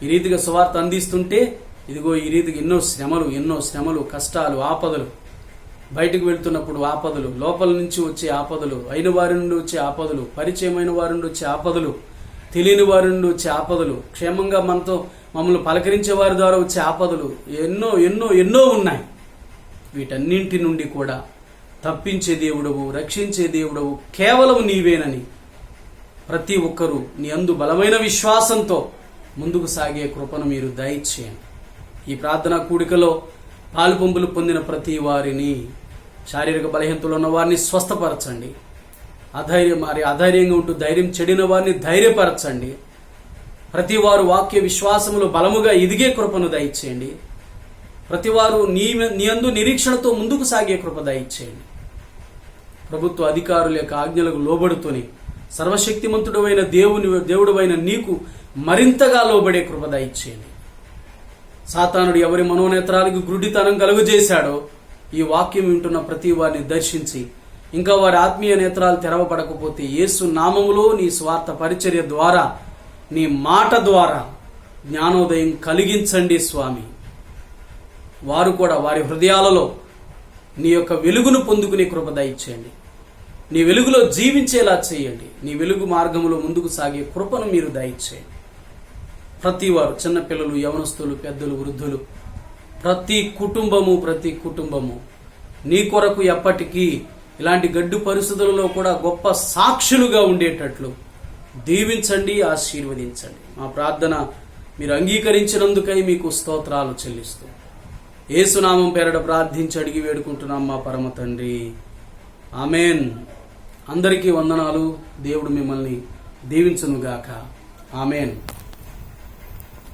ఈ రీతిగా సువార్త అందిస్తుంటే ఇదిగో ఈ రీతికి ఎన్నో శ్రమలు, కష్టాలు, ఆపదలు, బయటకు వెళ్తున్నప్పుడు ఆపదలు, లోపల నుంచి వచ్చే ఆపదలు, అయిన వారి నుండి వచ్చే ఆపదలు, పరిచయమైన వారి నుండి వచ్చే ఆపదలు, తెలియని వారి నుండి వచ్చే ఆపదలు, క్షేమంగా మమ్మల్ని పలకరించే వారి ద్వారా వచ్చే ఆపదలు ఎన్నో ఉన్నాయి. వీటన్నింటి నుండి కూడా తప్పించే దేవుడవు, రక్షించే దేవుడవు కేవలం నీవేనని ప్రతి ఒక్కరూ నీ అందు బలమైన విశ్వాసంతో ముందుకు సాగే కృపను మీరు దయచేయండి. ఈ ప్రార్థనా కూడికలో పాలుపొంపులు పొందిన ప్రతి వారిని, శారీరక బలహీనతలు ఉన్న వారిని స్వస్థపరచండి. అధైర్యంగా ఉంటూ ధైర్యం చెడిన వారిని ధైర్యపరచండి. ప్రతి వారు వాక్య విశ్వాసములో బలముగా ఎదిగే కృపను దయచేయండి. ప్రతి వారు నీ అందు నిరీక్షణతో ముందుకు సాగే కృప దయచేయండి. ప్రభుత్వ అధికారుల యొక్క ఆజ్ఞలకు లోబడుతూనే సర్వశక్తిమంతుడైన దేవుడైన నీకు మరింతగా లోబడే కృప దయచేయండి. సాతానుడు ఎవరి మనోనేత్రాలకు గురుడితనం కలుగజేశాడో ఈ వాక్యం వింటున్న ప్రతి వారిని దర్శించి, ఇంకా వారి ఆత్మీయ నేత్రాలు తెరవబడకపోతే యేసు నామములో నీ స్వార్థ పరిచర్య ద్వారా, నీ మాట ద్వారా జ్ఞానోదయం కలిగించండి స్వామి. వారు కూడా వారి హృదయాలలో నీ యొక్క వెలుగును పొందుకునే కృప దయచేయండి. నీ వెలుగులో జీవించేలా చేయండి. నీ వెలుగు మార్గములో ముందుకు సాగే కృపను మీరు దయచేయండి. ప్రతి వారు, చిన్నపిల్లలు, యవనస్తులు, పెద్దలు, వృద్ధులు, ప్రతి కుటుంబము నీ కొరకు ఎప్పటికీ ఇలాంటి గడ్డు పరిస్థితులలో కూడా గొప్ప సాక్షులుగా ఉండేటట్లు దీవించండి, ఆశీర్వదించండి. మా ప్రార్థన మీరు అంగీకరించినందుకై మీకు స్తోత్రాలు చెల్లిస్తూ యేసునామం పేరట ప్రార్థించి అడిగి వేడుకుంటున్నాం మా పరమ తండ్రి. ఆమెన్. అందరికీ వందనాలు. దేవుడు మిమ్మల్ని దీవించునుగాక. ఆమెన్.